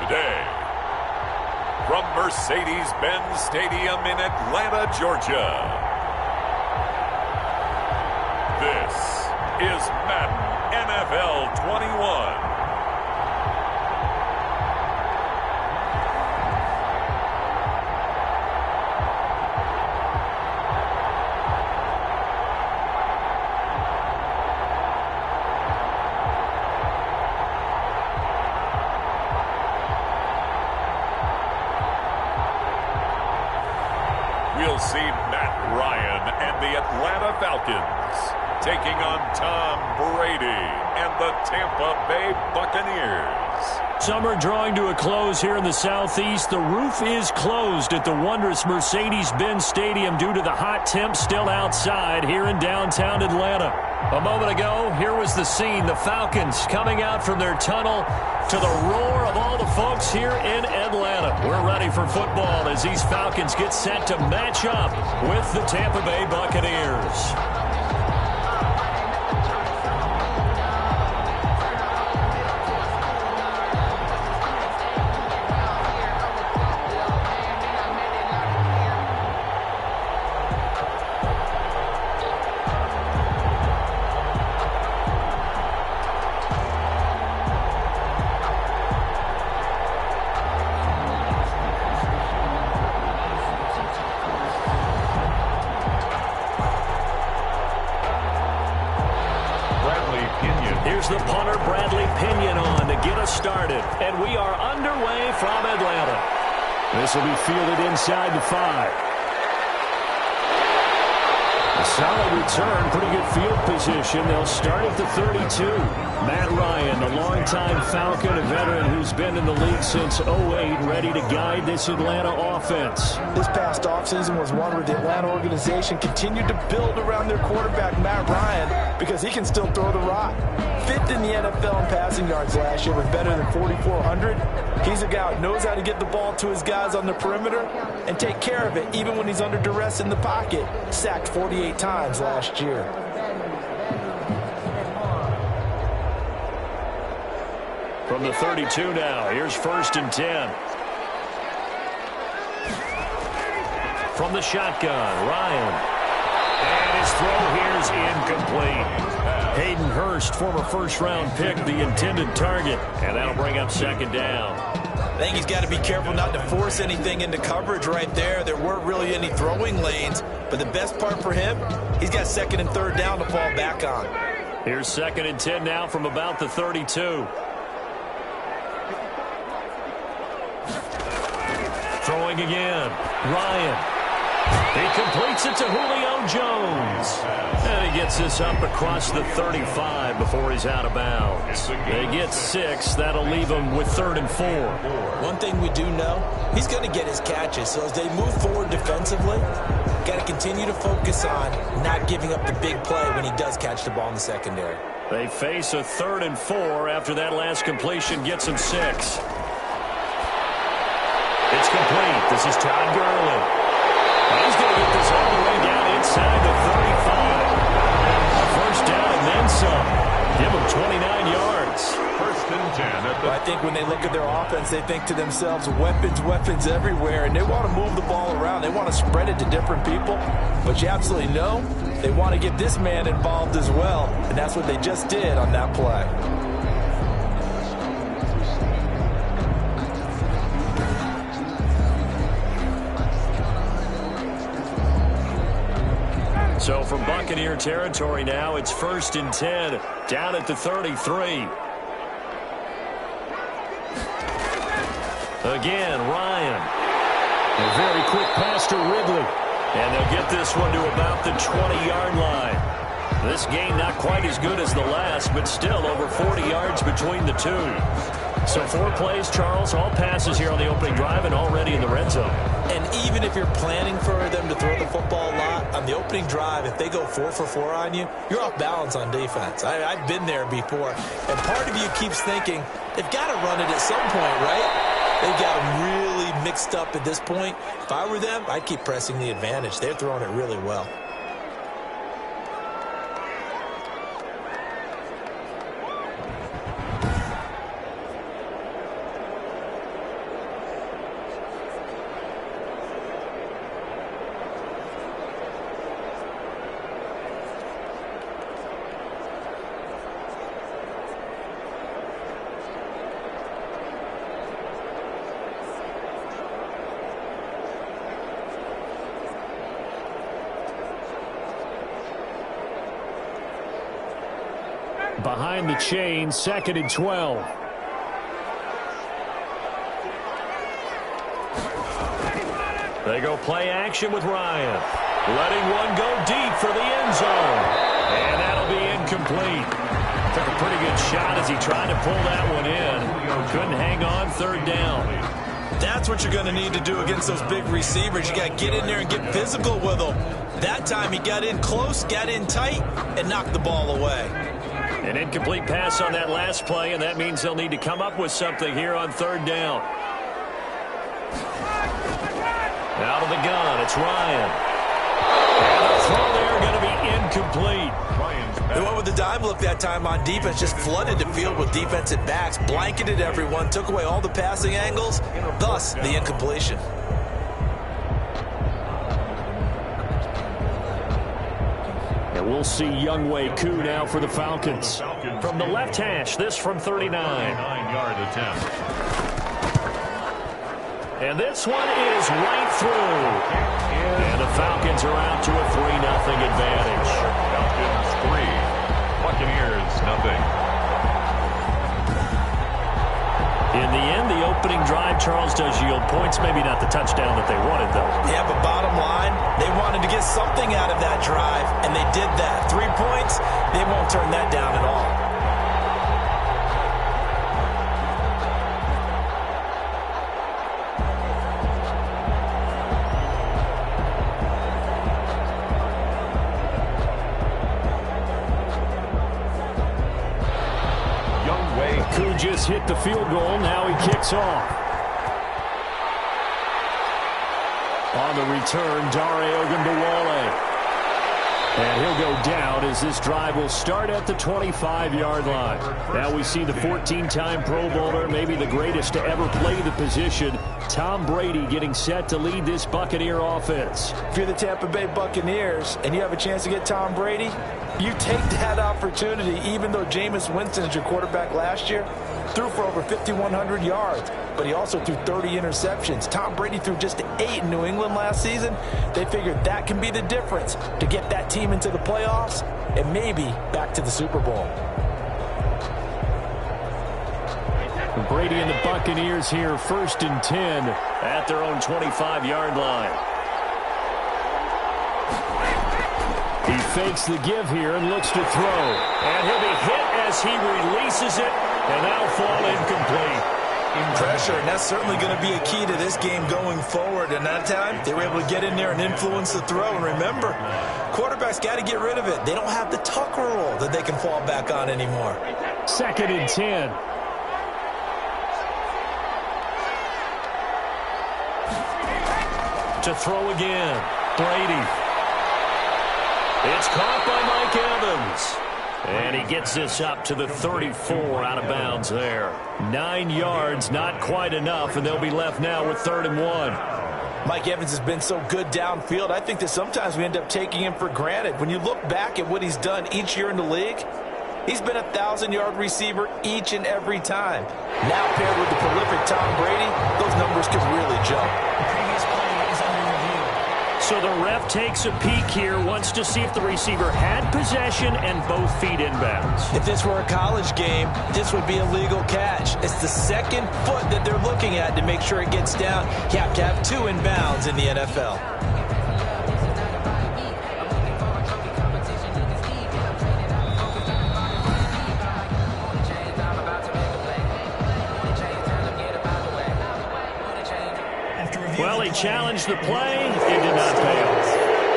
today, from Mercedes-Benz Stadium in Atlanta, Georgia, this is Madden NFL 21. We'll see Matt Ryan and the Atlanta Falcons taking on Tom Brady and the Tampa Bay Buccaneers. Summer drawing to a close here in the Southeast. The roof is closed at the wondrous Mercedes-Benz Stadium due to the hot temps still outside here in downtown Atlanta. A moment ago, here was the scene. The Falcons coming out from their tunnel to the roar of all the folks here in Atlanta. We're ready for football as these Falcons get set to match up with the Tampa Bay Buccaneers. Here's the punter, Bradley Pinion, on to get us started. And we are underway from Atlanta. This will be fielded inside the 5. A solid return, pretty good field position. They'll start at the 32. Matt Ryan, the longtime Falcon, a veteran who's been in the league since 08, ready to guide this Atlanta offense. This past offseason was one where the Atlanta organization continued to build around their quarterback, Matt Ryan, because he can still throw the rock. 5th in the NFL in passing yards last year with better than 4,400. He's a guy who knows how to get the ball to his guys on the perimeter and take care of it even when he's under duress in the pocket. Sacked 48 times last year. From the 32 now, here's 1st and 10. From the shotgun, Ryan. And his throw here is incomplete. Hayden Hurst, former first-round pick, the intended target. And that'll bring up 2nd down. I think he's got to be careful not to force anything into coverage right there. There weren't really any throwing lanes. But the best part for him, he's got 2nd and 3rd down to fall back on. Here's 2nd and 10 now from about the 32. Throwing again. Ryan. He completes it to Julio Jones. And he gets this up across the 35 before he's out of bounds. They get 6. That'll leave him with 3rd and 4. One thing we do know, he's going to get his catches. So as they move forward defensively, got to continue to focus on not giving up the big play when he does catch the ball in the secondary. They face a 3rd and 4 after that last completion gets him 6. It's complete. This is Todd Gurley. He's going to get this all the way down inside the 35. A 1st down and then some. Give him 29 yards. 1st and 10. I think when they look at their offense, they think to themselves, weapons, weapons everywhere, and they want to move the ball around. They want to spread it to different people. But you absolutely know they want to get this man involved as well, and that's what they just did on that play. So from Buccaneer territory now, it's 1st and 10, down at the 33. Again, Ryan. A very quick pass to Ridley. And they'll get this one to about the 20-yard line. This game not quite as good as the last, but still over 40 yards between the two. So 4 plays, Charles, all passes here on the opening drive and already in the red zone. And even if you're planning for them to throw the football a lot, on the opening drive, if they go 4 for 4 on you, you're off balance on defense. I've been there before. And part of you keeps thinking, they've got to run it at some point, right? They've got them really mixed up at this point. If I were them, I'd keep pressing the advantage. They're throwing it really well. behind the chain, 2nd and 12. They go play action with Ryan. Letting one go deep for the end zone. And that'll be incomplete. Took a pretty good shot as he tried to pull that one in. Couldn't hang on, 3rd down. That's what you're going to need to do against those big receivers. You got to get in there and get physical with them. That time he got in close, got in tight, and knocked the ball away. An incomplete pass on that last play, and that means they'll need to come up with something here on 3rd down. Out of the gun, it's Ryan. And the throw there going to be incomplete. They went with the dime look that time on defense, just flooded the field with defensive backs, blanketed everyone, took away all the passing angles, thus the incompletion. And we'll see Younghoe Koo now for the Falcons. From the left hash, this from 39. 9-yard attempt. And this one is right through. And the Falcons are out to a 3-0 advantage. Falcons 3, Buccaneers 0. In the end, the opening drive, Charles, does yield points. Maybe not the touchdown that they wanted, though. Yeah, but bottom line, they wanted to get something out of that drive, and they did that. 3 points, they won't turn that down at all. Just hit the field goal. Now he kicks off. On the return, Dare Ogunbowale. And he'll go down as this drive will start at the 25-yard line. Now we see the 14-time Pro Bowler, maybe the greatest to ever play the position, Tom Brady, getting set to lead this Buccaneer offense. If you're the Tampa Bay Buccaneers and you have a chance to get Tom Brady, you take that opportunity, even though Jameis Winston is your quarterback last year, threw for over 5,100 yards, but he also threw 30 interceptions. Tom Brady threw just 8 in New England last season. They figured that can be the difference to get that team into the playoffs and maybe back to the Super Bowl. Brady and the Buccaneers here, 1st and 10 at their own 25-yard line. He fakes the give here and looks to throw. And he'll be hit as he releases it, and that'll fall incomplete. Pressure, and that's certainly going to be a key to this game going forward. And that time, they were able to get in there and influence the throw. And remember, quarterbacks got to get rid of it. They don't have the Tucker rule that they can fall back on anymore. 2nd and 10. To throw again, Brady. It's caught by Mike Evans. And he gets this up to the 34 out of bounds there. 9 yards, not quite enough, and they'll be left now with 3rd and 1. Mike Evans has been so good downfield. I think that sometimes we end up taking him for granted. When you look back at what he's done each year in the league, he's been a 1,000-yard receiver each and every time. Now paired with the prolific Tom Brady, those numbers could really jump. So the ref takes a peek here, wants to see if the receiver had possession and both feet inbounds. If this were a college game, this would be a legal catch. It's the 2nd foot that they're looking at to make sure it gets down. You have to have 2 inbounds in the NFL. Well, he challenged the play. It did not pay off.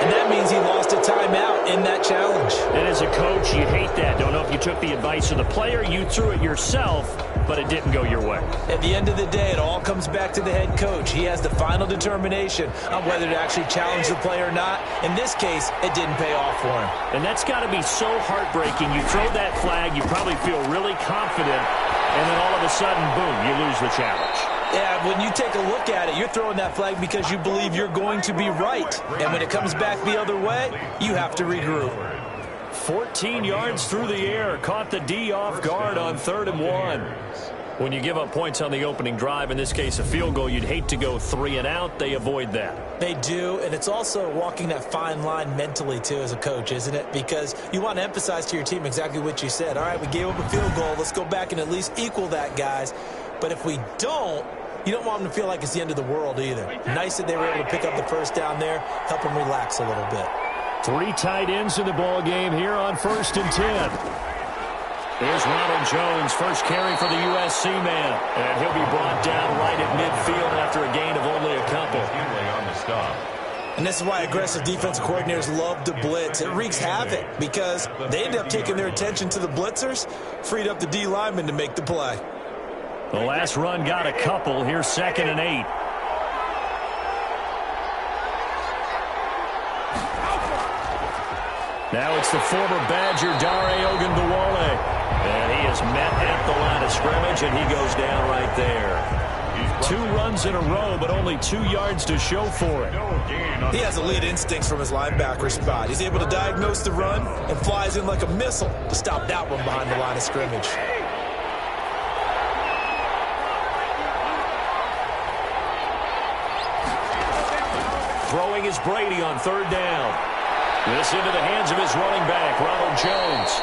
And that means he lost a timeout in that challenge. And as a coach, you hate that. Don't know if you took the advice of the player. You threw it yourself, but it didn't go your way. At the end of the day, it all comes back to the head coach. He has the final determination on whether to actually challenge the play or not. In this case, it didn't pay off for him. And that's got to be so heartbreaking. You throw that flag, you probably feel really confident, and then all of a sudden, boom, you lose the challenge. Yeah, when you take a look at it, you're throwing that flag because you believe you're going to be right. And when it comes back the other way, you have to regroup. 14 yards through the air. Caught the D off guard on 3rd and 1. When you give up points on the opening drive, in this case a field goal, you'd hate to go 3 and out. They avoid that. They do, and it's also walking that fine line mentally, too, as a coach, isn't it? Because you want to emphasize to your team exactly what you said. All right, we gave up a field goal. Let's go back and at least equal that, guys. But if we don't, you don't want them to feel like it's the end of the world either. Nice that they were able to pick up the first down there, help them relax a little bit. 3 tight ends in the ball game here on 1st and 10. Here's Ronald Jones, first carry for the USC man. And he'll be brought down right at midfield after a gain of only a couple. On the stop. And this is why aggressive defensive coordinators love to blitz. It wreaks havoc because they end up taking their attention to the blitzers, freed up the D lineman to make the play. The last run got a couple. Here's 2nd and 8. Now it's the former Badger, Dare Ogunbowale. And he is met at the line of scrimmage, and he goes down right there. 2 runs in a row, but only 2 yards to show for it. He has elite instincts from his linebacker spot. He's able to diagnose the run and flies in like a missile to stop that one behind the line of scrimmage. Throwing is Brady on 3rd down. This into the hands of his running back, Ronald Jones.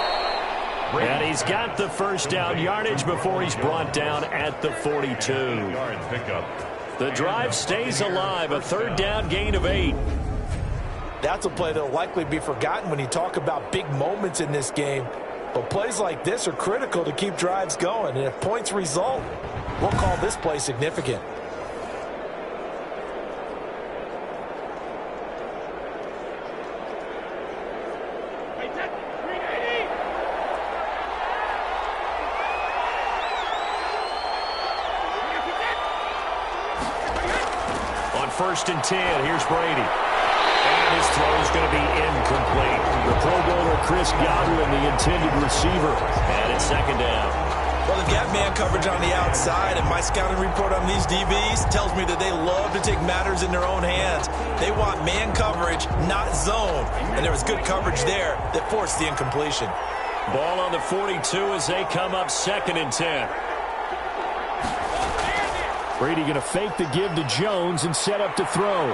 And he's got the first down yardage before he's brought down at the 42. The drive stays alive, a 3rd down gain of 8. That's a play that will likely be forgotten when you talk about big moments in this game. But plays like this are critical to keep drives going. And if points result, we'll call this play significant. On 1st and 10, here's Brady. And his throw is going to be incomplete. The Pro Bowler Chris Godwin, the intended receiver. And it's 2nd down. Well, they've got man coverage on the outside, and my scouting report on these DBs tells me that they love to take matters in their own hands. They want man coverage, not zone. And there was good coverage there that forced the incompletion. Ball on the 42 as they come up 2nd and 10. Brady going to fake the give to Jones and set up to throw.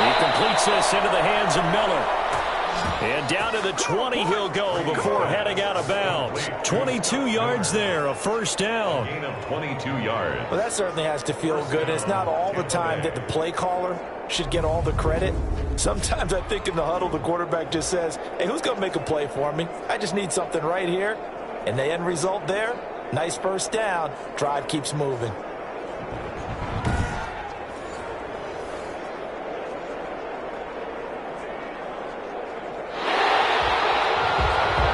He completes this into the hands of Miller. And down to the 20 he'll go before heading out of bounds. 22 yards there, a 1st down. Gain of 22 yards. Well, that certainly has to feel good. It's not all the time that the play caller should get all the credit. Sometimes I think in the huddle the quarterback just says, hey, who's going to make a play for me? I just need something right here. And the end result there, nice 1st down. Drive keeps moving.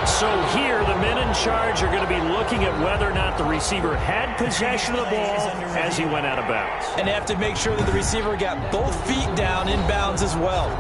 So here, the men in charge are going to be looking at whether or not the receiver had possession of the ball as he went out of bounds. And they have to make sure that the receiver got both feet down in bounds as well.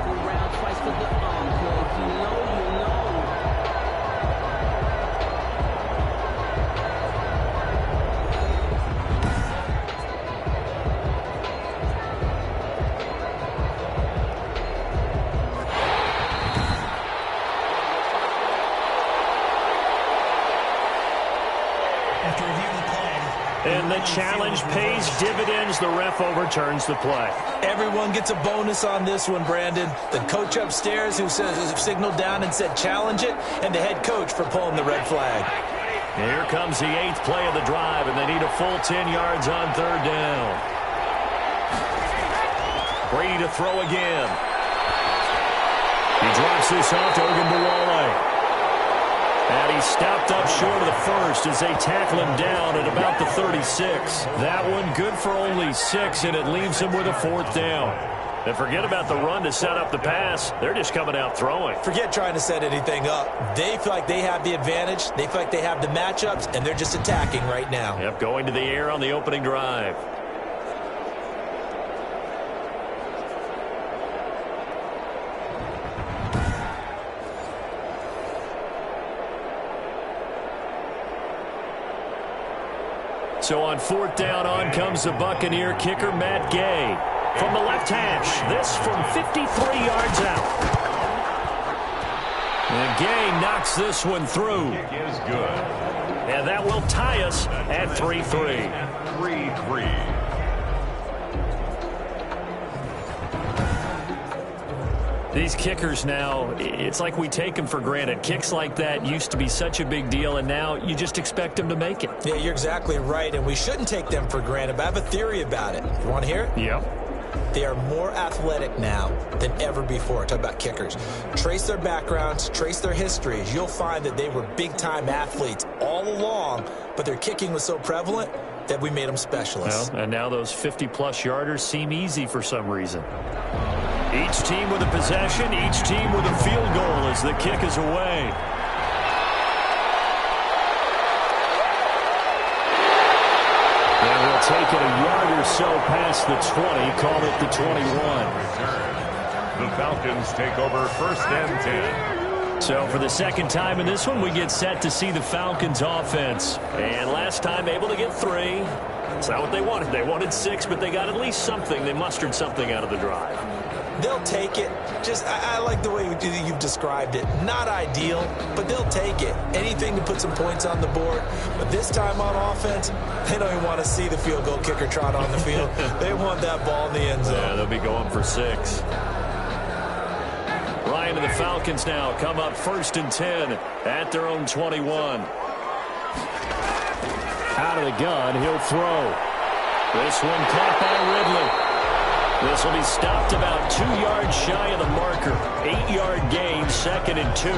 And the challenge pays dividends. The ref overturns the play. Everyone gets a bonus on this one, Brandon. The coach upstairs who says signaled down and said challenge it, and the head coach for pulling the red flag. Here comes the 8th play of the drive, and they need a full 10 yards on 3rd down. Brady to throw again. He drops this off to Ogunbowale. And he stopped up short of the 1st as they tackle him down at about the 36. That one good for only 6, and it leaves him with a 4th down. And forget about the run to set up the pass. They're just coming out throwing. Forget trying to set anything up. They feel like they have the advantage. They feel like they have the matchups, and they're just attacking right now. Yep, going to the air on the opening drive. So on 4th down, on comes the Buccaneer kicker, Matt Gay. From the left hash, this from 53 yards out. And Gay knocks this one through. Kick is good. And that will tie us at 3-3. 3-3. These kickers now, it's like we take them for granted. Kicks like that used to be such a big deal, and now you just expect them to make it. Yeah, you're exactly right, and we shouldn't take them for granted, but I have a theory about it. You want to hear it? Yep. They are more athletic now than ever before. Talk about kickers. Trace their backgrounds, trace their histories. You'll find that they were big-time athletes all along, but their kicking was so prevalent that we made them specialists. Well, and now those 50-plus yarders seem easy for some reason. Each team with a possession, each team with a field goal as the kick is away. And we'll take it a yard or so past the 20, call it the 21. The Falcons take over 1st and 10. So for the second time in this one, we get set to see the Falcons offense. And last time able to get 3. That's not what they wanted. They wanted 6, but they got at least something. They mustered something out of the drive. They'll take it. I like the way you've described it. Not ideal, but they'll take it. Anything to put some points on the board. But this time on offense, they don't even want to see the field goal kicker trot on the field. They want that ball in the end zone. Yeah, they'll be going for 6. Ryan and the Falcons now come up 1st and 10 at their own 21. Out of the gun, he'll throw. This one caught by Ridley. This will be stopped about 2 yards shy of the marker. 8-yard gain, 2nd and 2.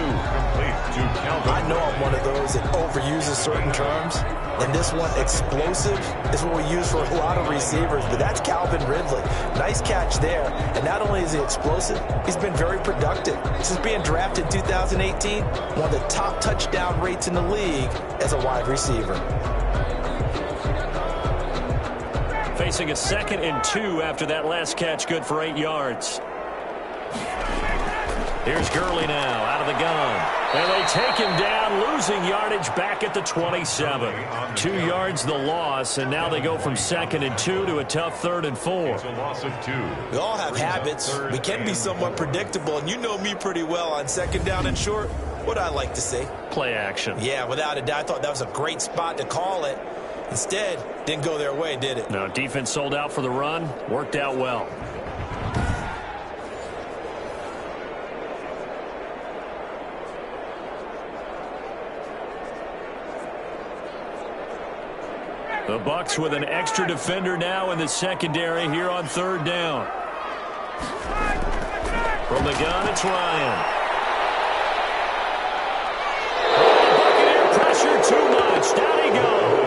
I know I'm one of those that overuses certain terms. And this one, explosive, is what we use for a lot of receivers. But that's Calvin Ridley. Nice catch there. And not only is he explosive, he's been very productive. Since being drafted in 2018, one of the top touchdown rates in the league as a wide receiver. Facing a 2nd and 2 after that last catch, good for 8 yards. Here's Gurley now out of the gun. And they take him down, losing yardage back at the 27. 2 yards the loss, and now they go from 2nd and 2 to a tough 3rd and 4. It's a loss of 2. We all have habits. We can be somewhat predictable, and you know me pretty well on 2nd down and short. What I like to say? Play action. Yeah, without a doubt. I thought that was a great spot to call it. Instead, didn't go their way, did it? No, defense sold out for the run. Worked out well. The Bucs with an extra defender now in the secondary here on 3rd down. From the gun, it's Ryan. Buccaneer pressure too much. Down he goes.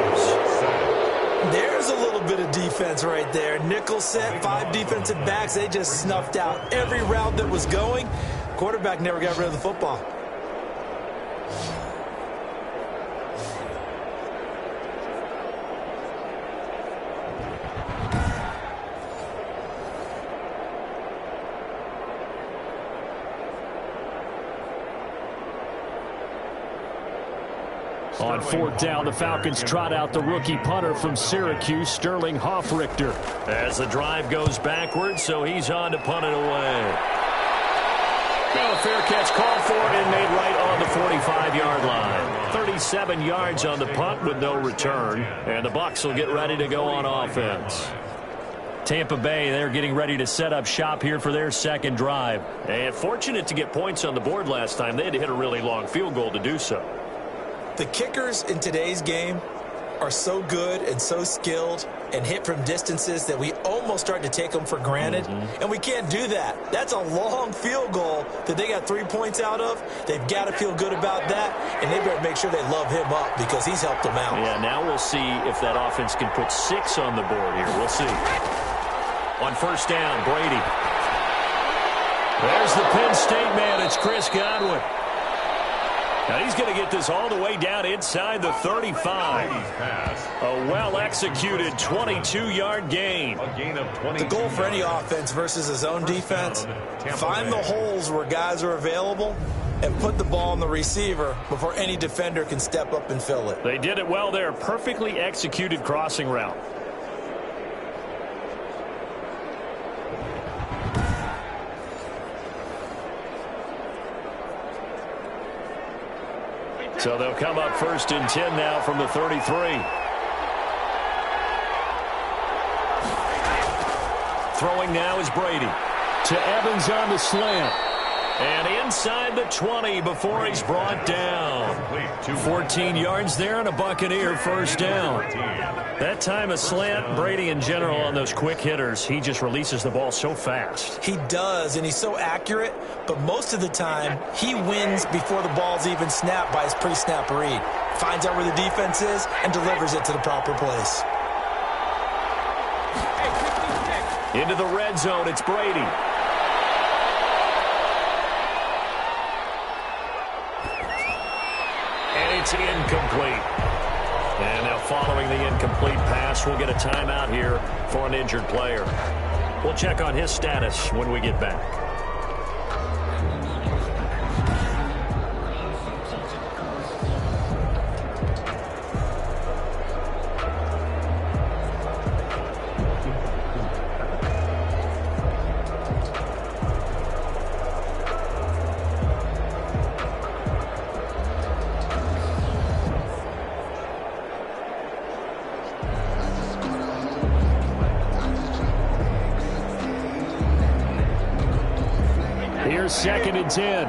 There's a little bit of defense right there. Nickel set, 5 defensive backs. They just snuffed out every route that was going. Quarterback never got rid of the football. On 4th down, the Falcons trot out the rookie punter from Syracuse, Sterling Hoffrichter. As the drive goes backwards, so he's on to punt it away. Now a fair catch called for and made right on the 45-yard line. 37 yards on the punt with no return, and the Bucs will get ready to go on offense. Tampa Bay, they're getting ready to set up shop here for their 2nd drive. And fortunate to get points on the board last time. They had to hit a really long field goal to do so. The kickers in today's game are so good and so skilled and hit from distances that we almost start to take them for granted. And we can't do that. That's a long field goal that they got 3 points out of. They've got to feel good about that, and they better make sure they love him up because he's helped them out. Yeah, now we'll see if that offense can put 6 on the board here. We'll see. On 1st down, Brady. There's the Penn State man. It's Chris Godwin. Now he's going to get this all the way down inside the 35. A well-executed 22-yard gain. The goal for any offense versus his own defense, find the holes where guys are available and put the ball on the receiver before any defender can step up and fill it. They did it well there. Perfectly executed crossing route. So they'll come up 1st and 10 now from the 33. Throwing now is Brady. To Evans on the slant. And inside the 20 before he's brought down. 14 yards there and a Buccaneer first down. That time a slant, Brady in general on those quick hitters, he just releases the ball so fast. He does, and he's so accurate, but most of the time he wins before the ball's even snapped by his pre-snap read. Finds out where the defense is and delivers it to the proper place. Into the red zone, it's Brady. And it's incomplete. And now following the incomplete pass, we'll get a timeout here for an injured player. We'll check on his status when we get back. Here's 2nd and 10.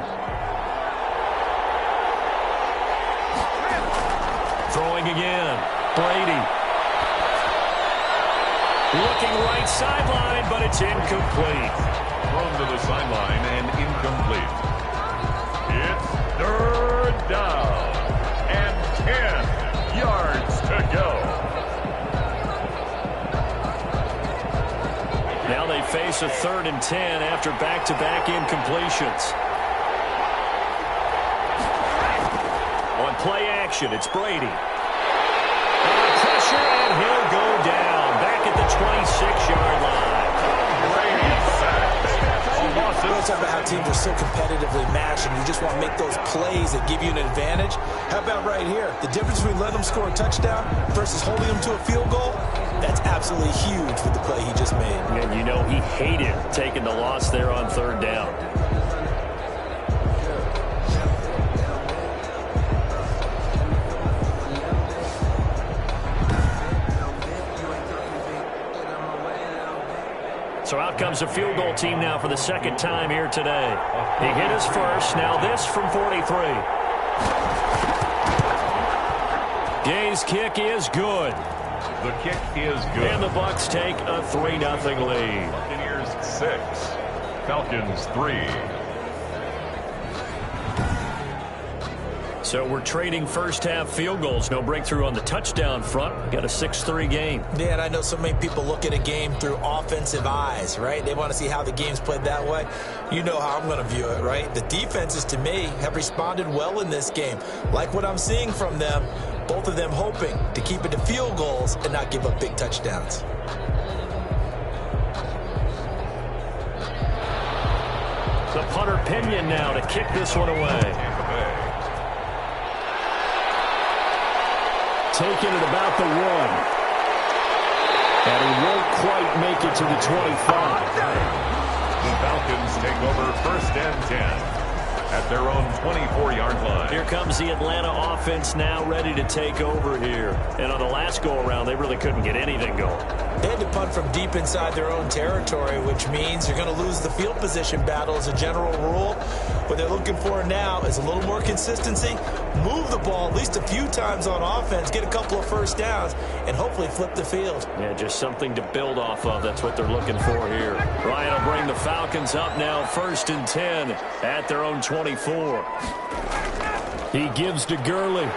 Throwing again. Brady. Looking right sideline, but it's incomplete. Thrown to the sideline and incomplete. It's 3rd down and 10 yards to go. Now they face a 3rd and 10 after back-to-back incompletions. On play action, it's Brady. Under pressure, and he'll go down. Back at the 26-yard line. We'll talk about how teams are so competitively matched and you just want to make those plays that give you an advantage. How about right here? The difference between letting them score a touchdown versus holding them to a field goal, that's absolutely huge with the play he just made. And you know he hated taking the loss there on 3rd down. So out comes a field goal team now for the 2nd time here today. He hit his first. Now this from 43. Gay's kick is good. The kick is good. And the Bucs take a 3-0 lead. Buccaneers 6, Falcons 3. So we're trading first-half field goals. No breakthrough on the touchdown front. Got a 6-3 game. Yeah, and I know so many people look at a game through offensive eyes, right? They want to see how the game's played that way. You know how I'm going to view it, right? The defenses, to me, have responded well in this game. Like what I'm seeing from them, both of them hoping to keep it to field goals and not give up big touchdowns. The punter Pinion now to kick this one away. Taking it about the 1. And he won't quite make it to the 25. The Falcons take over 1st and 10 at their own 24-yard line. Here comes the Atlanta offense now ready to take over here. And on the last go-around, they really couldn't get anything going. They had to punt from deep inside their own territory, which means you're going to lose the field position battle as a general rule. What they're looking for now is a little more consistency, move the ball at least a few times on offense, get a couple of first downs, and hopefully flip the field. Yeah, just something to build off of. That's what they're looking for here. Ryan will bring the Falcons up now 1st and 10 at their own 24. He gives to Gurley.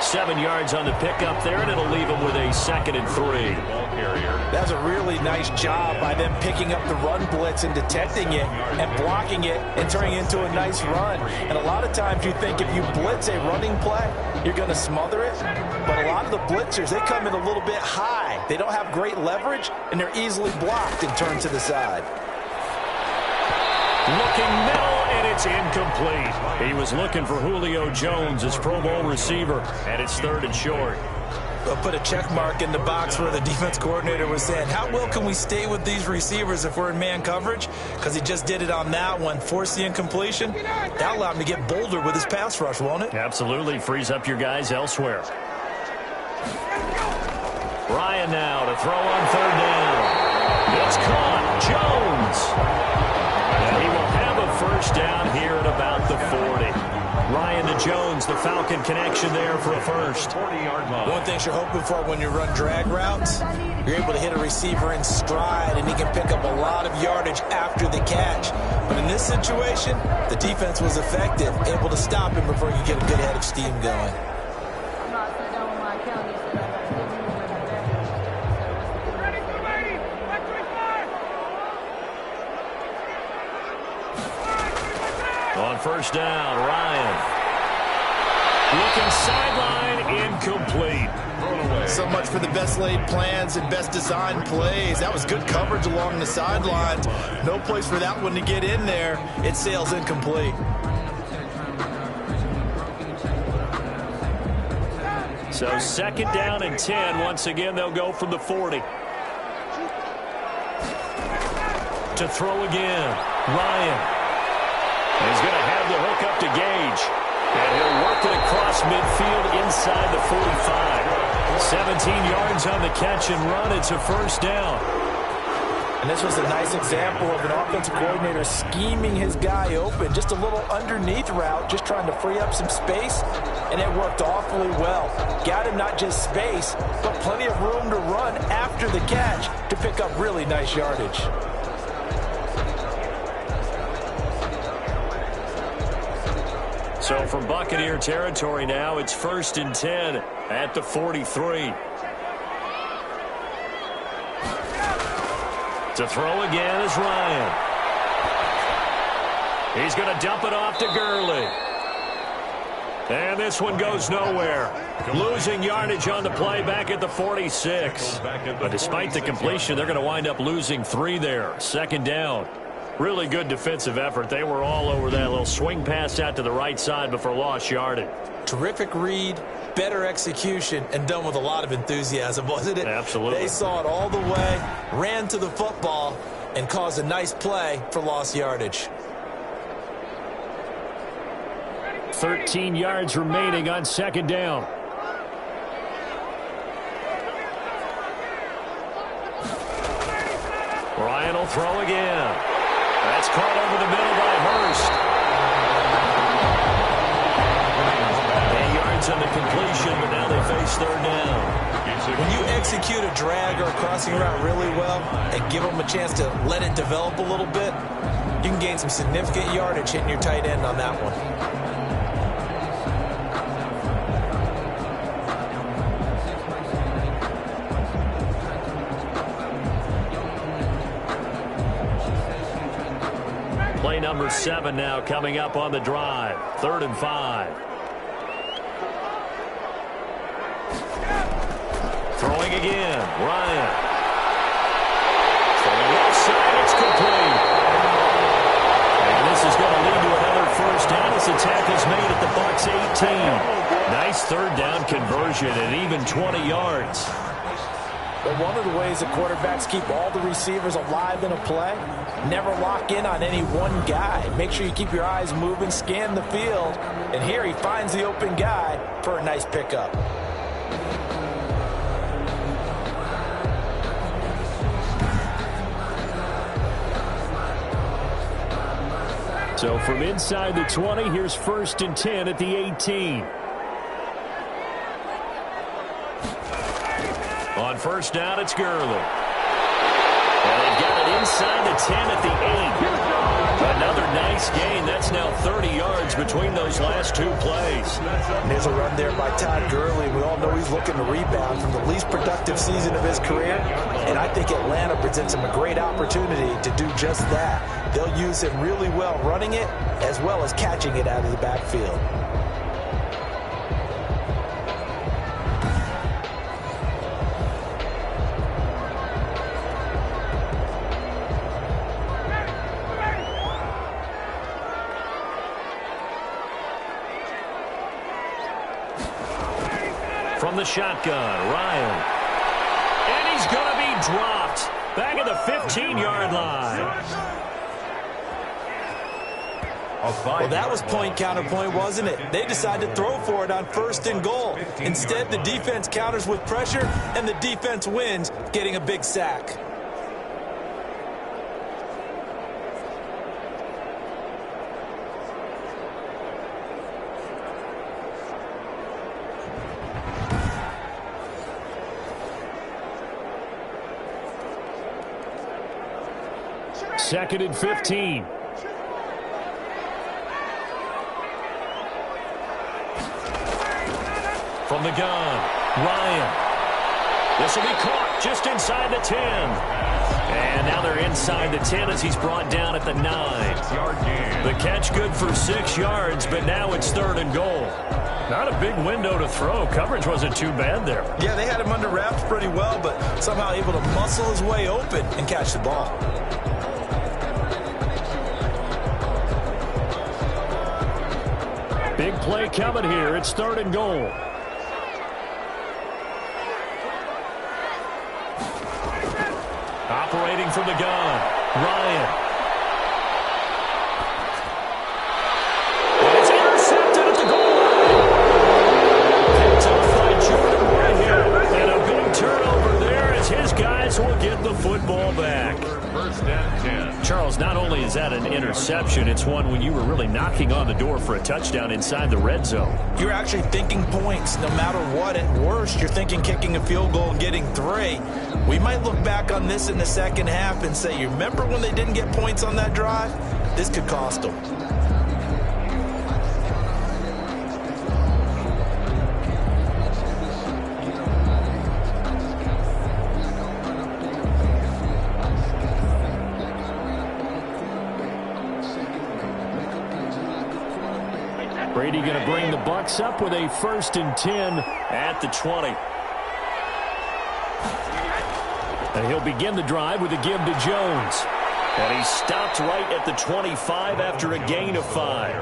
7 yards on the pickup there, and it'll leave him with a 2nd and 3. Ball carrier. That was a really nice job by them picking up the run blitz and detecting it and blocking it and turning it into a nice run. And a lot of times you think if you blitz a running play, you're going to smother it. But a lot of the blitzers, they come in a little bit high. They don't have great leverage, and they're easily blocked and turned to the side. Looking middle, and it's incomplete. He was looking for Julio Jones, his Pro Bowl receiver, and it's 3rd and short. put a check mark in the box where the defense coordinator was saying, how well can we stay with these receivers if we're in man coverage? Because he just did it on that one, forced the incompletion. That allowed him to get bolder with his pass rush, won't it? Absolutely. Frees up your guys elsewhere. Ryan now to throw on third down. It's caught. Jones. And he will have a first down here at about the 40. Ryan to Jones, the Falcon connection there for a first. 40-yard line. One thing you're hoping for when you run drag routes, you're able to hit a receiver in stride, and he can pick up a lot of yardage after the catch. But in this situation, the defense was effective, able to stop him before you get a good head of steam going. On first down, Ryan. Looking sideline, incomplete. So much for the best laid plans and best designed plays. That was good coverage along the sidelines. No place for that one to get in there. It sails incomplete. So second down and 10. Once again, they'll go from the 40. To throw again, Ryan. He's going to have the hook up to Gage. And he'll work it across midfield inside the 45. 17 yards on the catch and run. It's a first down. And this was a nice example of an offensive coordinator scheming his guy open. Just a little underneath route, just trying to free up some space. And it worked awfully well. Got him not just space, but plenty of room to run after the catch to pick up really nice yardage. So from Buccaneer territory now, it's first and 10 at the 43. To throw again is Ryan. He's going to dump it off to Gurley. And this one goes nowhere. Losing yardage on the play back at the 46. But despite the completion, they're going to wind up losing 3 there. Second down. Really good defensive effort. They were all over that little swing pass out to the right side before lost yardage. Terrific read, better execution, and done with a lot of enthusiasm, wasn't it? Absolutely. They saw it all the way, ran to the football, and caused a nice play for lost yardage. 13 yards remaining on second down. Ryan will throw again. That's caught over the middle by Hurst. 8 yards on the completion, but now they face third down. When you execute a drag or a crossing route really well and give them a chance to let it develop a little bit, you can gain some significant yardage hitting your tight end on that one. Play number 7 now coming up on the drive. 3rd and 5. Throwing again. Ryan. Throwing left side. It's complete. And this is going to lead to another first down as the tackle's made at the Bucs 18. Nice third down conversion and even 20 yards. But one of the ways that quarterbacks keep all the receivers alive in a play, never lock in on any one guy. Make sure you keep your eyes moving, scan the field, and here he finds the open guy for a nice pickup. So from inside the 20, here's 1st and 10 at the 18. On first down, it's Gurley. And they've got it inside the 10 at the 8. Another nice gain. That's now 30 yards between those last 2 plays. And there's a run there by Todd Gurley. We all know he's looking to rebound from the least productive season of his career. And I think Atlanta presents him a great opportunity to do just that. They'll use him really well running it as well as catching it out of the backfield. From the shotgun, Ryan. And he's going to be dropped. Back at the 15-yard line. Well, that was point counterpoint, wasn't it? They decided to throw for it on 1st and goal. Instead, the defense counters with pressure, and the defense wins, getting a big sack. Second and 15. From the gun, Ryan. This will be caught just inside the 10. And now they're inside the 10 as he's brought down at the 9. The catch good for 6 yards, but now it's 3rd and goal. Not a big window to throw. Coverage wasn't too bad there. Yeah, they had him under wraps pretty well, but somehow able to muscle his way open and catch the ball. Big play coming here. It's 3rd and goal. Operating from the gun, Ryan. And it's intercepted at the goal line. Picked off by Jordan Whitehead. And a big turnover there as his guys will get the football back. 1st and 10. Charles, not only is that an interception, it's one when you were really knocking on the door for a touchdown inside the red zone. You're actually thinking points no matter what. At worst, you're thinking kicking a field goal and getting 3. We might look back on this in the second half and say, you remember when they didn't get points on that drive? This could cost them. Brady going to bring the Bucs up with a 1st and 10 at the 20. And he'll begin the drive with a give to Jones. And he stopped right at the 25 after a gain of 5.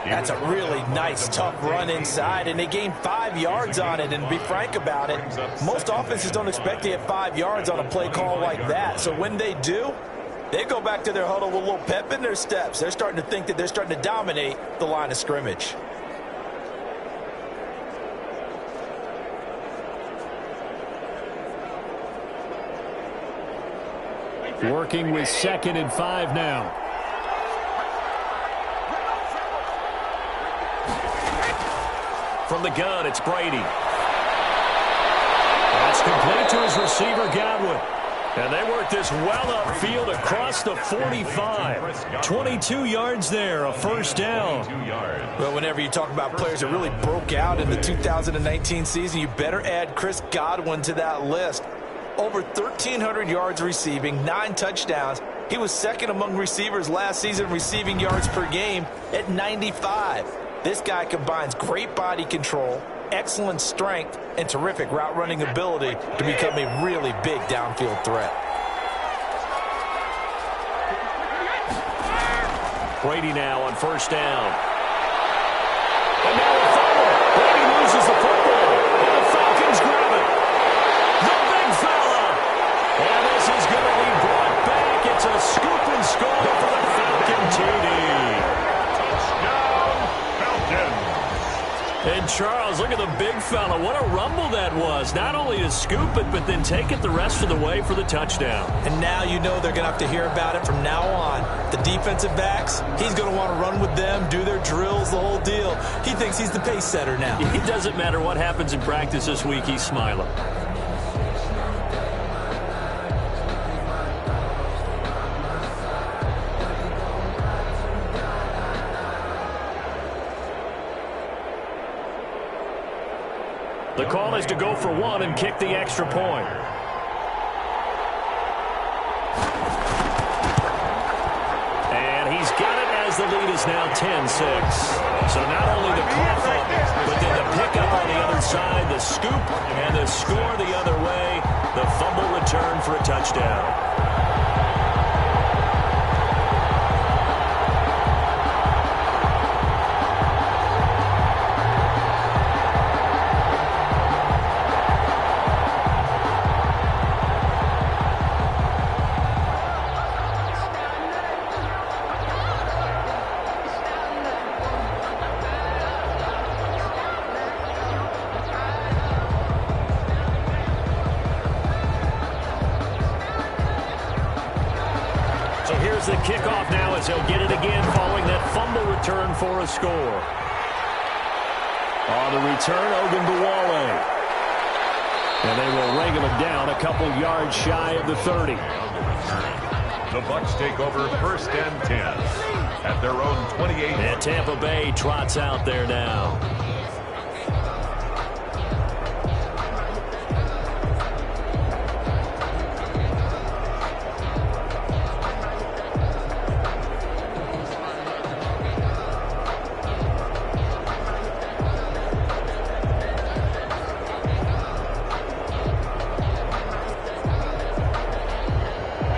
That's a really nice, tough run inside, and they gained 5 yards on it. And to be frank about it, most offenses don't expect to get 5 yards on a play call like that. So when they do, they go back to their huddle with a little pep in their steps. They're starting to think that they're starting to dominate the line of scrimmage. Working with 2nd and 5 now. From the gun, it's Brady. That's complete to his receiver, Godwin. And they work this well upfield across the 45. 22 yards there, a 1st down. Well, whenever you talk about players that really broke out in the 2019 season, you better add Chris Godwin to that list. Over 1,300 yards receiving, 9 touchdowns. He was 2nd among receivers last season receiving yards per game at 95. This guy combines great body control, excellent strength, and terrific route running ability to become a really big downfield threat. Brady now on 1st down. And now a fumble. Brady loses the football. And the Falcons grab it. The big fella. And this is going to be brought back. It's a scoop and score for the Falcon TD. Touchdown, Falcons. And Charles, look at the big fella. What a rumble that was. Not only to scoop it, but then take it the rest of the way for the touchdown. And now you know they're going to have to hear about it from now on. The defensive backs, he's going to want to run with them, do their drills, the whole deal. He thinks he's the pace setter now. It doesn't matter what happens in practice this week. He's smiling. The call is to go for 1 and kick the extra point. And he's got it as the lead is now 10-6. So not only the cough up, but then the pickup on the other side, the scoop, and the score the other way, the fumble return for a touchdown. has the kickoff now as he'll get it again following that fumble return for a score. On the return, Ogunbowale. And they will ring him down a couple yards shy of the 30. The Bucs take over 1st and 10 at their own 28. And Tampa Bay trots out there now.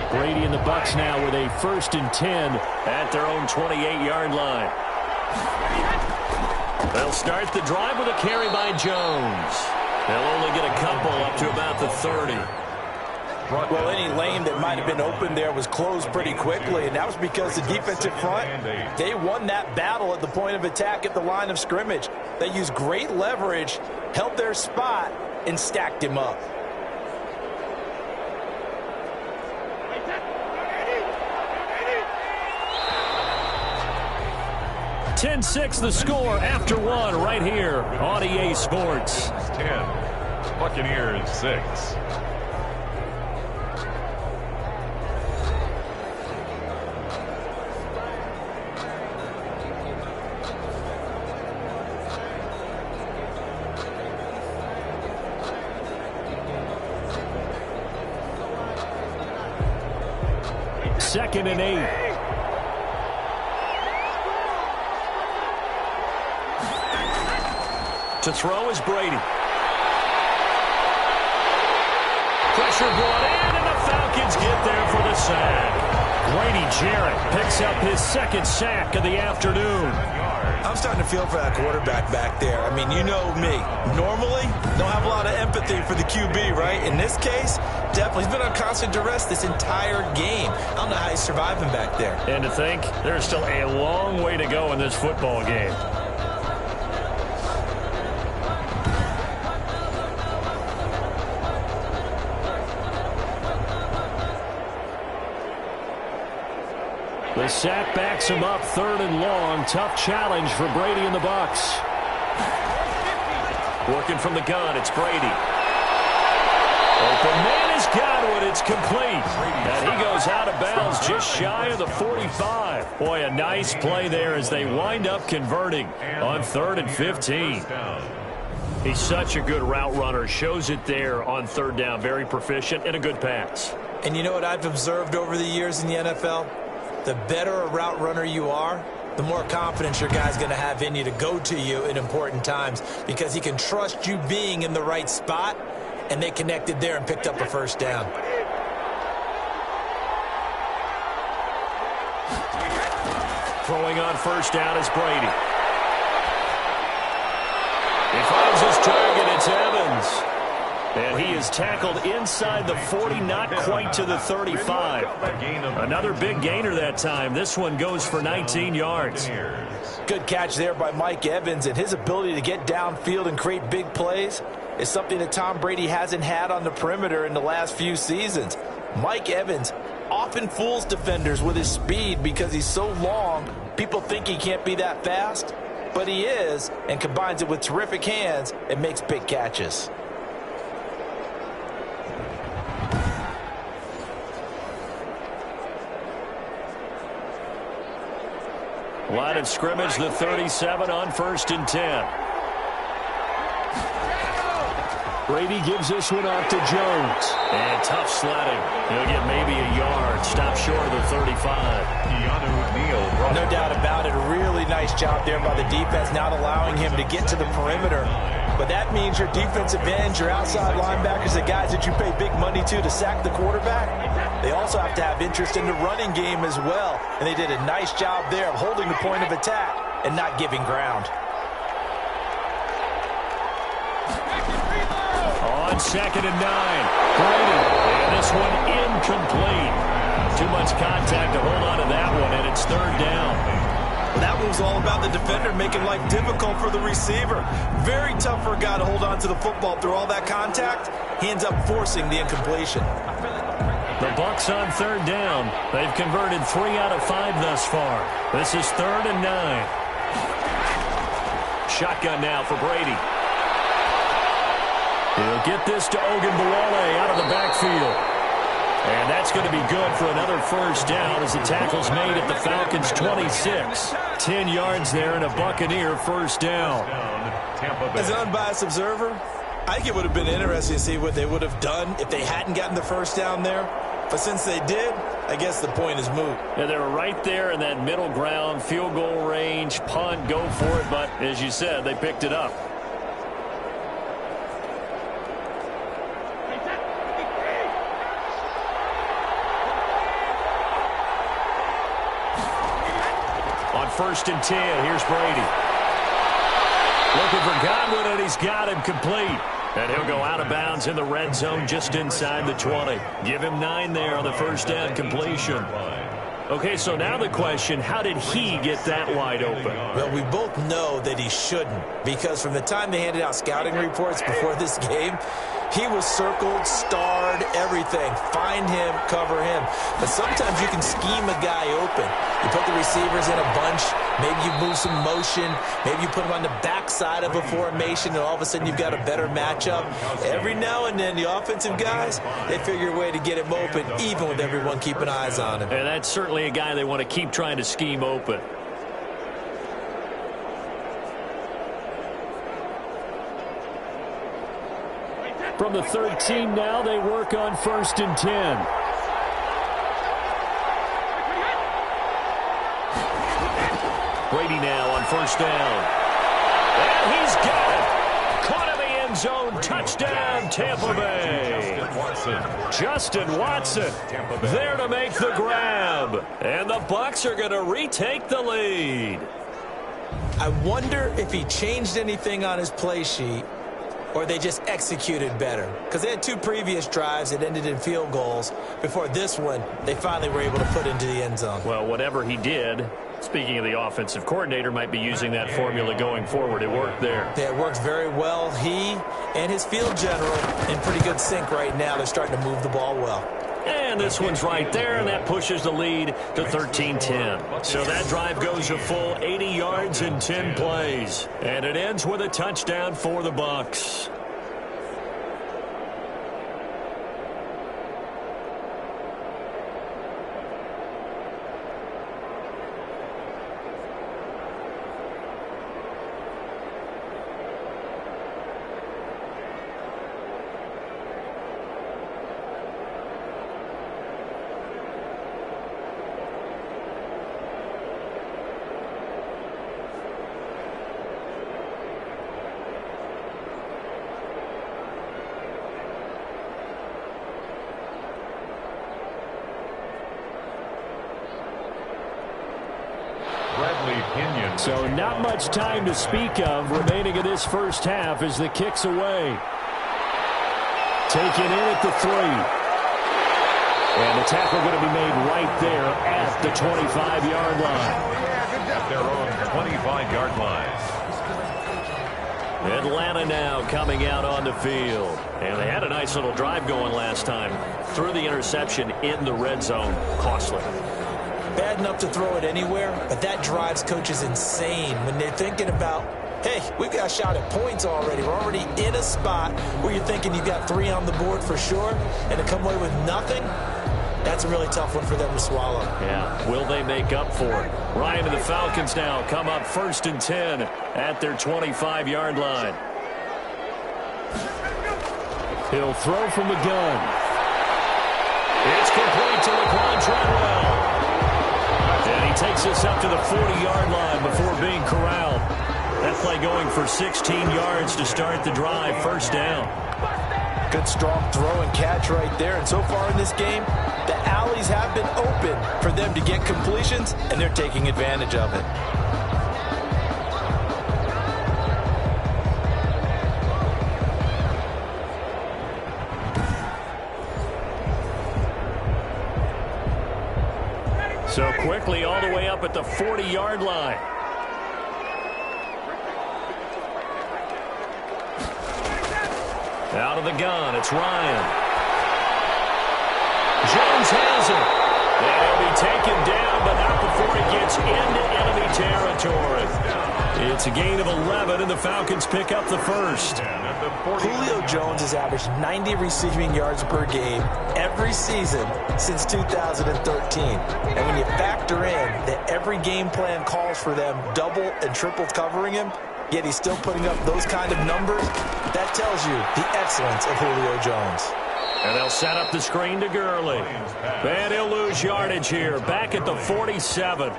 Brady and the Bucs now with a 1st and 10 at their own 28-yard line. They'll start the drive with a carry by Jones. They'll only get a couple up to about the 30. Well, any lane that might have been open there was closed pretty quickly, and that was because the defensive front, they won that battle at the point of attack at the line of scrimmage. They used great leverage, held their spot, and stacked him up. 10-6 the score after one right here on EA Sports. 10, Buccaneers 6. Second and 8. To throw is Brady. Pressure brought in, and the Falcons get there for the sack. Grady Jarrett picks up his 2nd sack of the afternoon. I'm starting to feel for that quarterback back there. I mean, you know me. Normally, don't have a lot of empathy for the QB, right? In this case, definitely. He's been on constant duress this entire game. I don't know how he's surviving back there. And to think, there's still a long way to go in this football game. The sack backs him up 3rd and long. Tough challenge for Brady and the Bucs. Working from the gun, it's Brady. Open man has got one. It's complete. And he goes out of bounds just shy of the 45. Boy, a nice play there as they wind up converting on 3rd and 15. He's such a good route runner. Shows it there on 3rd down. Very proficient and a good pass. And you know what I've observed over the years in the NFL? The better a route runner you are, the more confidence your guy's going to have in you to go to you in important times because he can trust you being in the right spot, and they connected there and picked up a 1st down. Throwing on 1st down is Brady. He finds his target. It's Evans. And he is tackled inside the 40, not quite to the 35. Another big gainer that time. This one goes for 19 yards. Good catch there by Mike Evans, and his ability to get downfield and create big plays is something that Tom Brady hasn't had on the perimeter in the last few seasons. Mike Evans often fools defenders with his speed because he's so long. People think he can't be that fast, but he is, and combines it with terrific hands and makes big catches. Line of scrimmage, the 37 on 1st and 10. Brady gives this one off to Jones. And tough sledding. He'll get maybe a yard. Stop short of the 35. No doubt about it. A really nice job there by the defense, not allowing him to get to the perimeter. But that means your defensive ends, your outside linebackers, the guys that you pay big money to sack the quarterback, they also have to have interest in the running game as well. And they did a nice job there of holding the point of attack and not giving ground. On 2nd and 9, Brady. And this one incomplete. Too much contact to hold on to that one, and it's 3rd down. That was all about the defender making life difficult for the receiver. Very tough for a guy to hold on to the football through all that contact. He ends up forcing the incompletion. The Bucs on third down. They've converted 3 out of 5 thus far. This is 3rd and 9. Shotgun now for Brady. He'll get this to Ogunbowale out of the backfield. And that's going to be good for another first down as the tackle's made at the Falcons' 26. 10 yards there and a Buccaneer first down. As an unbiased observer, I think it would have been interesting to see what they would have done if they hadn't gotten the first down there. But since they did, I guess the point is moot. Yeah, they were right there in that middle ground, field goal range, punt, go for it. But as you said, they picked it up. On 1st and 10, here's Brady. Looking for Godwin, and he's got him complete. And he'll go out of bounds in the red zone just inside the 20. Give him 9 there on the first down completion. Okay, so now the question, how did he get that wide open? Well, we both know that he shouldn't, because from the time they handed out scouting reports before this game, he was circled, starred, everything. Find him, cover him. But sometimes you can scheme a guy open. You put the receivers in a bunch. Maybe you move some motion. Maybe you put them on the backside of a formation, and all of a sudden you've got a better matchup. Every now and then, the offensive guys, they figure a way to get him open, even with everyone keeping eyes on him. And that's certainly a guy they want to keep trying to scheme open. From the 13 now, they work on 1st and 10. Brady now on 1st down. And he's got it. Caught in the end zone. Touchdown, Tampa Bay. Justin Watson there to make the grab. And the Bucs are going to retake the lead. I wonder if he changed anything on his play sheet, or they just executed better. Because they had 2 previous drives that ended in field goals. Before this one, they finally were able to put into the end zone. Well, whatever he did, speaking of the offensive coordinator, might be using that formula going forward. It worked there. Yeah, it worked very well. He and his field general in pretty good sync right now. They're starting to move the ball well. And this one's right there, and that pushes the lead to 13-10. So that drive goes a full 80 yards in 10 plays. And it ends with a touchdown for the Bucs. So not much time to speak of remaining in this first half as the kick's away. Taken in at the 3. And the tackle going to be made right there at the 25-yard line. At their own 25-yard line. Atlanta now coming out on the field. And they had a nice little drive going last time. Threw the interception in the red zone. Costly. Bad enough to throw it anywhere, but that drives coaches insane when they're thinking about, hey, we've got a shot at points already. We're already in a spot where you're thinking you've got 3 on the board for sure, and to come away with nothing, that's a really tough one for them to swallow. Yeah, will they make up for it? Ryan and the Falcons now come up 1st and 10 at their 25-yard line. He'll throw from the gun. It's complete to Laquan Treadwell. And he takes us up to the 40-yard line before being corralled. That play going for 16 yards to start the drive. First down. Good strong throw and catch right there. And so far in this game, the alleys have been open for them to get completions, and they're taking advantage of it. So quickly all the way up at the 40-yard line. Out of the gun, it's Ryan. Jones has it. And he'll be taken down, but not before he gets into enemy territory. It's a gain of 11, and the Falcons pick up the first. Julio Jones has averaged 90 receiving yards per game every season since 2013. And when you factor in that every game plan calls for them double and triple covering him, yet he's still putting up those kind of numbers, that tells you the excellence of Julio Jones. And they'll set up the screen to Gurley. And he'll lose yardage here. Back at the 47.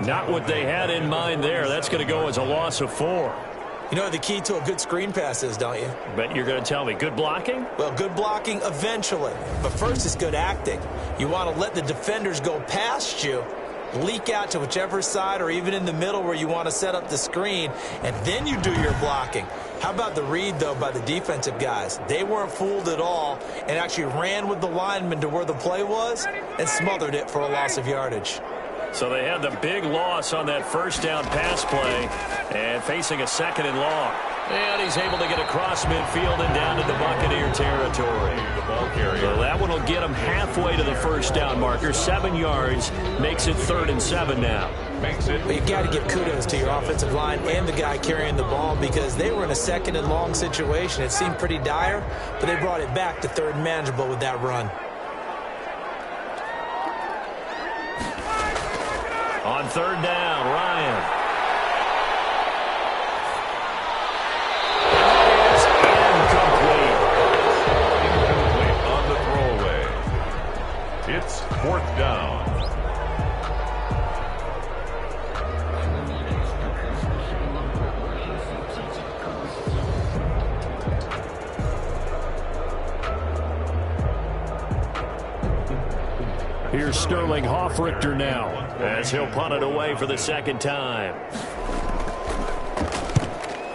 Not what they had in mind there. That's going to go as a loss of 4. You know what the key to a good screen pass is, don't you? Bet you're going to tell me. Good blocking? Well, good blocking eventually. But first it's good acting. You want to let the defenders go past you, leak out to whichever side or even in the middle where you want to set up the screen, and then you do your blocking. How about the read, though, by the defensive guys? They weren't fooled at all and actually ran with the lineman to where the play was and smothered it for a loss of yardage. So they had the big loss on that first down pass play and facing a 2nd and long. And he's able to get across midfield and down into Buccaneer territory. So that one will get him halfway to the first down marker. 7 yards makes it 3rd and 7 now. But you got to give kudos to your offensive line and the guy carrying the ball because they were in a 2nd and long situation. It seemed pretty dire, but they brought it back to 3rd and manageable with that run. On 3rd down, Ryan. Incomplete on the throwaway. It's 4th down. Here's Sterling Hoffrichter now as he'll punt it away for the 2nd time.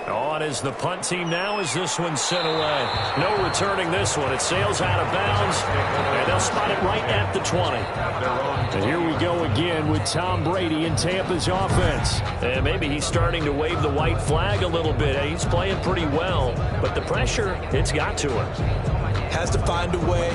On is the punt team now as this one's sent away. No returning this one. It sails out of bounds, and they'll spot it right at the 20. And here we go again with Tom Brady in Tampa's offense. And maybe he's starting to wave the white flag a little bit. He's playing pretty well, but the pressure, it's got to him. Has to find a way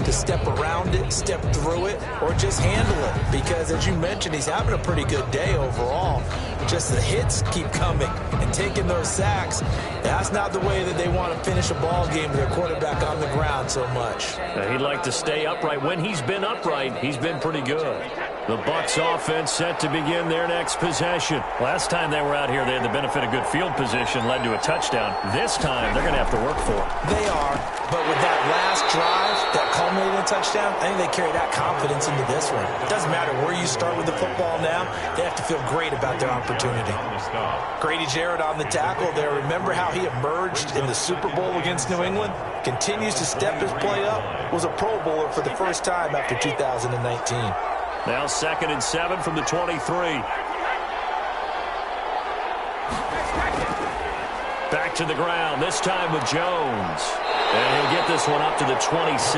to step around it, step through it, or just handle it. Because, as you mentioned, he's having a pretty good day overall. Just the hits keep coming and taking those sacks. That's not the way that they want to finish a ball game with their quarterback on the ground so much. He'd like to stay upright. When he's been upright, he's been pretty good. The Bucs offense set to begin their next possession. Last time they were out here, they had the benefit of good field position, led to a touchdown. This time, they're going to have to work for it. They are, but with that last drive, that culminated in a touchdown, I think they carry that confidence into this one. It doesn't matter where you start with the football now, they have to feel great about their opportunity. Grady Jarrett on the tackle there. Remember how he emerged in the Super Bowl against New England? Continues to step his play up. Was a Pro Bowler for the first time after 2019. Now 2nd and 7 from the 23. Back to the ground, this time with Jones. And he'll get this one up to the 26.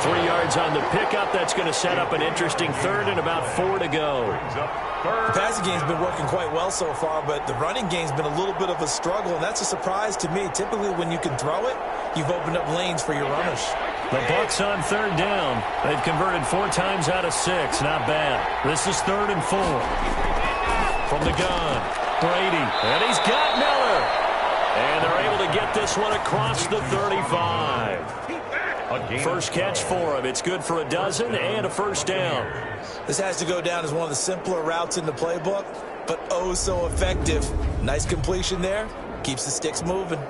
3 yards on the pickup. That's going to set up an interesting 3rd and about 4 to go. The passing game's been working quite well so far, but the running game's been a little bit of a struggle, and that's a surprise to me. Typically, when you can throw it, you've opened up lanes for your runners. The Bucs on 3rd down. They've converted 4 times out of 6. Not bad. This is 3rd and 4. From the gun, Brady. And he's got Miller. And they're able to get this one across the 35. First catch for him. It's good for a dozen and a 1st down. This has to go down as one of the simpler routes in the playbook, but oh so effective. Nice completion there. Keeps the sticks moving.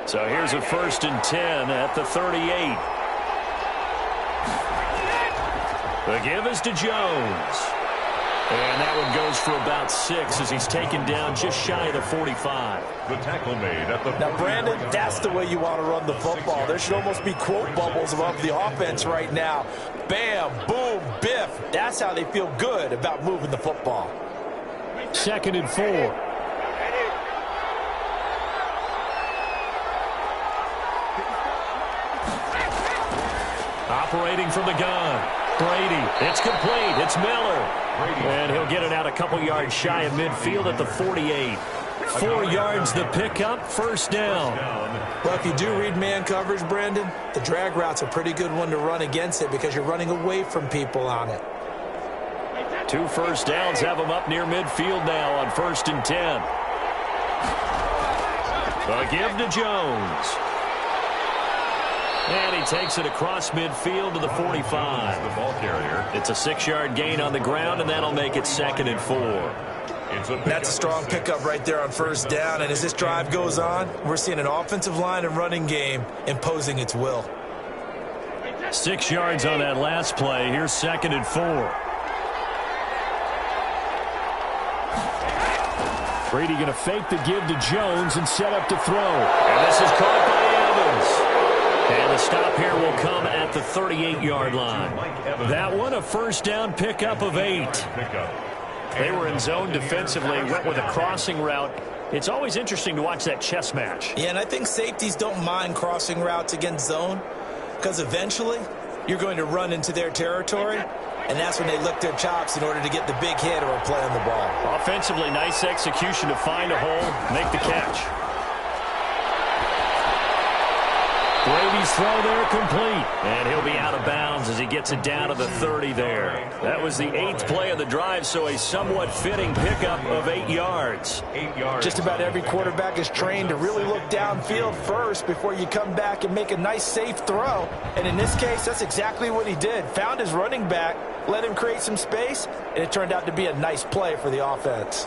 So here's a 1st and 10 at the 38. The give is to Jones. And that one goes for about 6 as he's taken down just shy of the 45. The tackle made at the... Now, Brandon, that's the way you want to run the football. There should almost be quote bubbles above the offense right now. Bam, boom, biff. That's how they feel good about moving the football. 2nd and 4. Operating from the gun. Brady. It's complete. It's Miller. And he'll get it out a couple yards shy of midfield at the 48. 4 yards the pickup, first down. Well, if you do read man coverage, Brandon, the drag route's a pretty good one to run against it because you're running away from people on it. 2 first downs have them up near midfield now on 1st and 10. A give to Jones. And he takes it across midfield to the 45. The ball carrier. It's a 6-yard gain on the ground, and that'll make it 2nd and 4. That's a strong pickup right there on 1st down, and as this drive goes on, we're seeing an offensive line and running game imposing its will. 6 yards on that last play. Here's 2nd and 4. Brady going to fake the give to Jones and set up to throw. And this is caught by Evans. And the stop here will come at the 38-yard line. That one a first down pickup of 8. They were in zone defensively, went with a crossing route. It's always interesting to watch that chess match. Yeah, and I think safeties don't mind crossing routes against zone because eventually you're going to run into their territory, and that's when they lick their chops in order to get the big hit or a play on the ball. Offensively, nice execution to find a hole, make the catch. Brady's throw there complete. And he'll be out of bounds as he gets it down to the 30 there. That was the 8th play of the drive, so a somewhat fitting pickup of 8 yards. 8 yards. Just about every quarterback is trained to really look downfield first before you come back and make a nice, safe throw. And in this case, that's exactly what he did. Found his running back, let him create some space, and it turned out to be a nice play for the offense.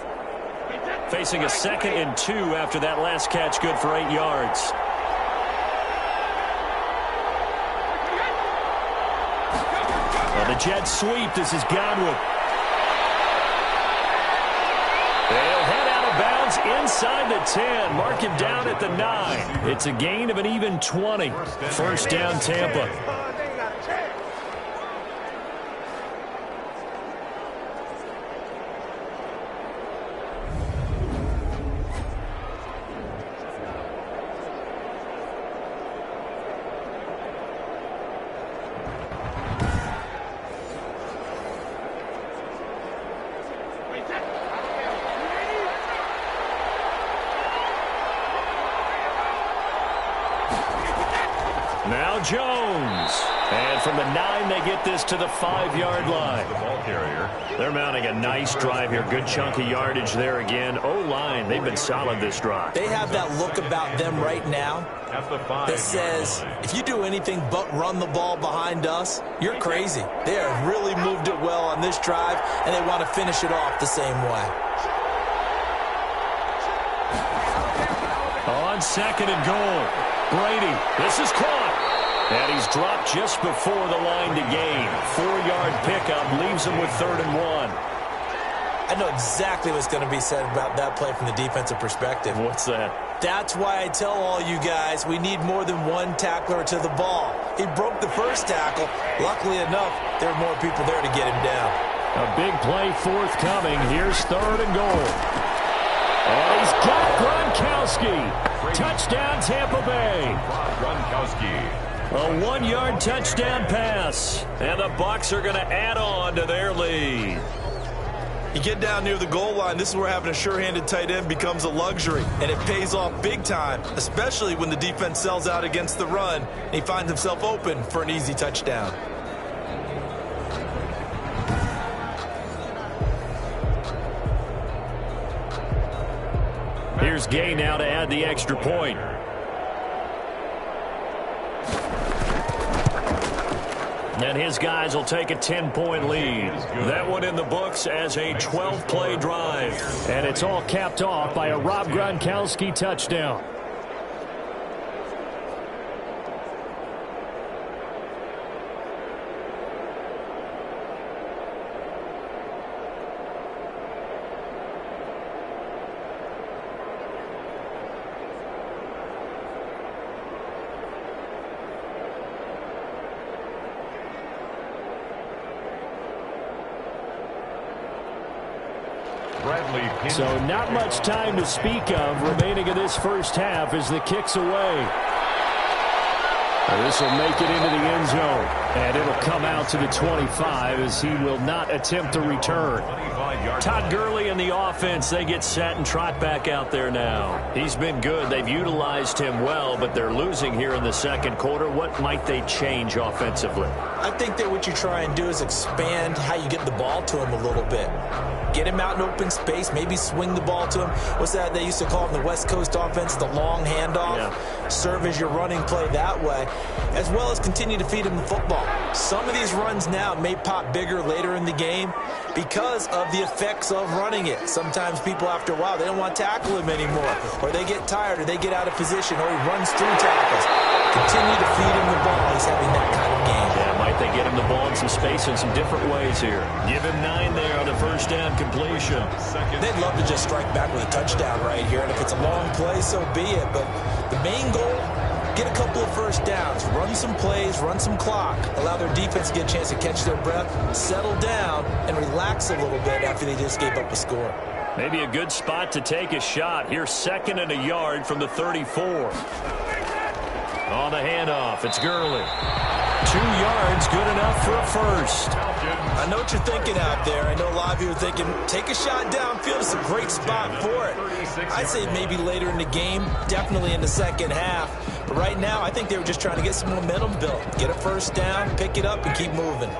Facing a 2nd and 2 after that last catch, good for 8 yards. The jet sweep. This is Godwin. They'll head out of bounds inside the 10. Mark him down at the 9. It's a gain of an even 20. First down, Tampa. Now Jones. And from the 9, they get this to the 5-yard line. The ball carrier. They're mounting a nice drive here. Good chunk of yardage there again. O-line, they've been solid this drive. They have that look about them right now that says, if you do anything but run the ball behind us, you're crazy. They have really moved it well on this drive, and they want to finish it off the same way. On 2nd and goal. Brady, this is caught. And he's dropped just before the line to gain. 4-yard pickup leaves him with 3rd and 1. I know exactly what's going to be said about that play from the defensive perspective. What's that? That's why I tell all you guys we need more than one tackler to the ball. He broke the first tackle. Luckily enough, there are more people there to get him down. A big play forthcoming. Here's 3rd and goal. And he's got Gronkowski. Touchdown, Tampa Bay. Gronkowski. A 1-yard touchdown pass. And the Bucs are going to add on to their lead. You get down near the goal line, this is where having a sure-handed tight end becomes a luxury, and it pays off big time, especially when the defense sells out against the run, and he finds himself open for an easy touchdown. Here's Gay now to add the extra point. And his guys will take a 10-point lead. That one in the books as a 12-play drive. And it's all capped off by a Rob Gronkowski touchdown. So not much time to speak of remaining in this first half as the kick's away. This will make it into the end zone. And it'll come out to the 25 as he will not attempt to return. Todd Gurley and the offense, they get set and trot back out there now. He's been good. They've utilized him well, but they're losing here in the second quarter. What might they change offensively? I think that what you try and do is expand how you get the ball to him a little bit. Get him out in open space, maybe swing the ball to him. What's that they used to call in the West Coast offense, the long handoff? Yeah. Serve as your running play that way, as well as continue to feed him the football. Some of these runs now may pop bigger later in the game because of the effects of running it. Sometimes people, after a while, they don't want to tackle him anymore, or they get tired, or they get out of position, or he runs through tackles. Continue to feed him the ball. He's having that kind of game. Yeah, might they get him the ball in some space in some different ways here. Give him 9 there on the first down completion. They'd love to just strike back with a touchdown right here, and if it's a long play, so be it. But the main goal, get a couple of first downs, run some plays, run some clock, allow their defense to get a chance to catch their breath, settle down, and relax a little bit after they just gave up a score. Maybe a good spot to take a shot. Here's 2nd and a yard from the 34. On the handoff, it's Gurley. 2 yards, good enough for a first. I know what you're thinking out there. I know a lot of you are thinking, take a shot downfield. It's a great spot for it. I'd say maybe later in the game, definitely in the second half. But right now, I think they were just trying to get some momentum built. Get a first down, pick it up, and keep moving.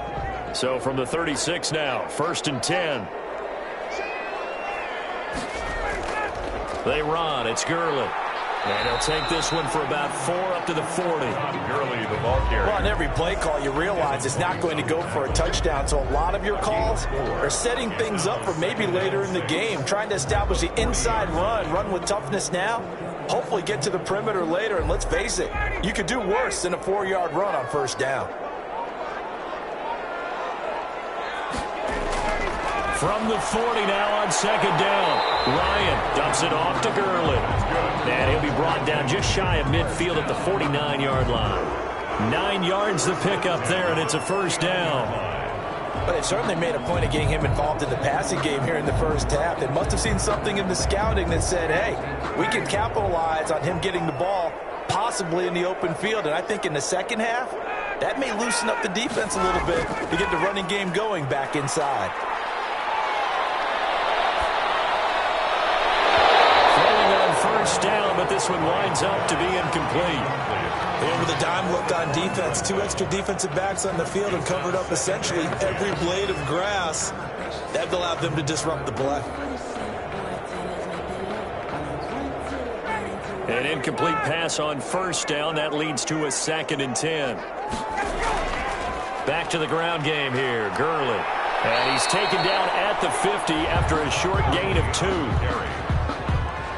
So from the 36 now, 1st and 10. They run. It's Gurley. And he'll take this one for about 4 up to the 40. Gurley, the ball carrier. Well, on every play call, you realize it's not going to go for a touchdown. So a lot of your calls are setting things up for maybe later in the game, trying to establish the inside run with toughness now. Hopefully get to the perimeter later, and let's face it, you could do worse than a 4-yard run on first down. From the 40 now on 2nd down. Ryan dumps it off to Gurley. And he'll be brought down just shy of midfield at the 49-yard line. 9 yards the pickup there, and it's a first down. But they certainly made a point of getting him involved in the passing game here in the first half. They must have seen something in the scouting that said, hey, we can capitalize on him getting the ball possibly in the open field. And I think in the second half, that may loosen up the defense a little bit to get the running game going back inside. First down, but this one winds up to be incomplete. And with a dime look on defense, 2 extra defensive backs on the field and covered up essentially every blade of grass. That allowed them to disrupt the play. An incomplete pass on first down. That leads to a 2nd and 10. Back to the ground game here. Gurley. And he's taken down at the 50 after a short gain of 2.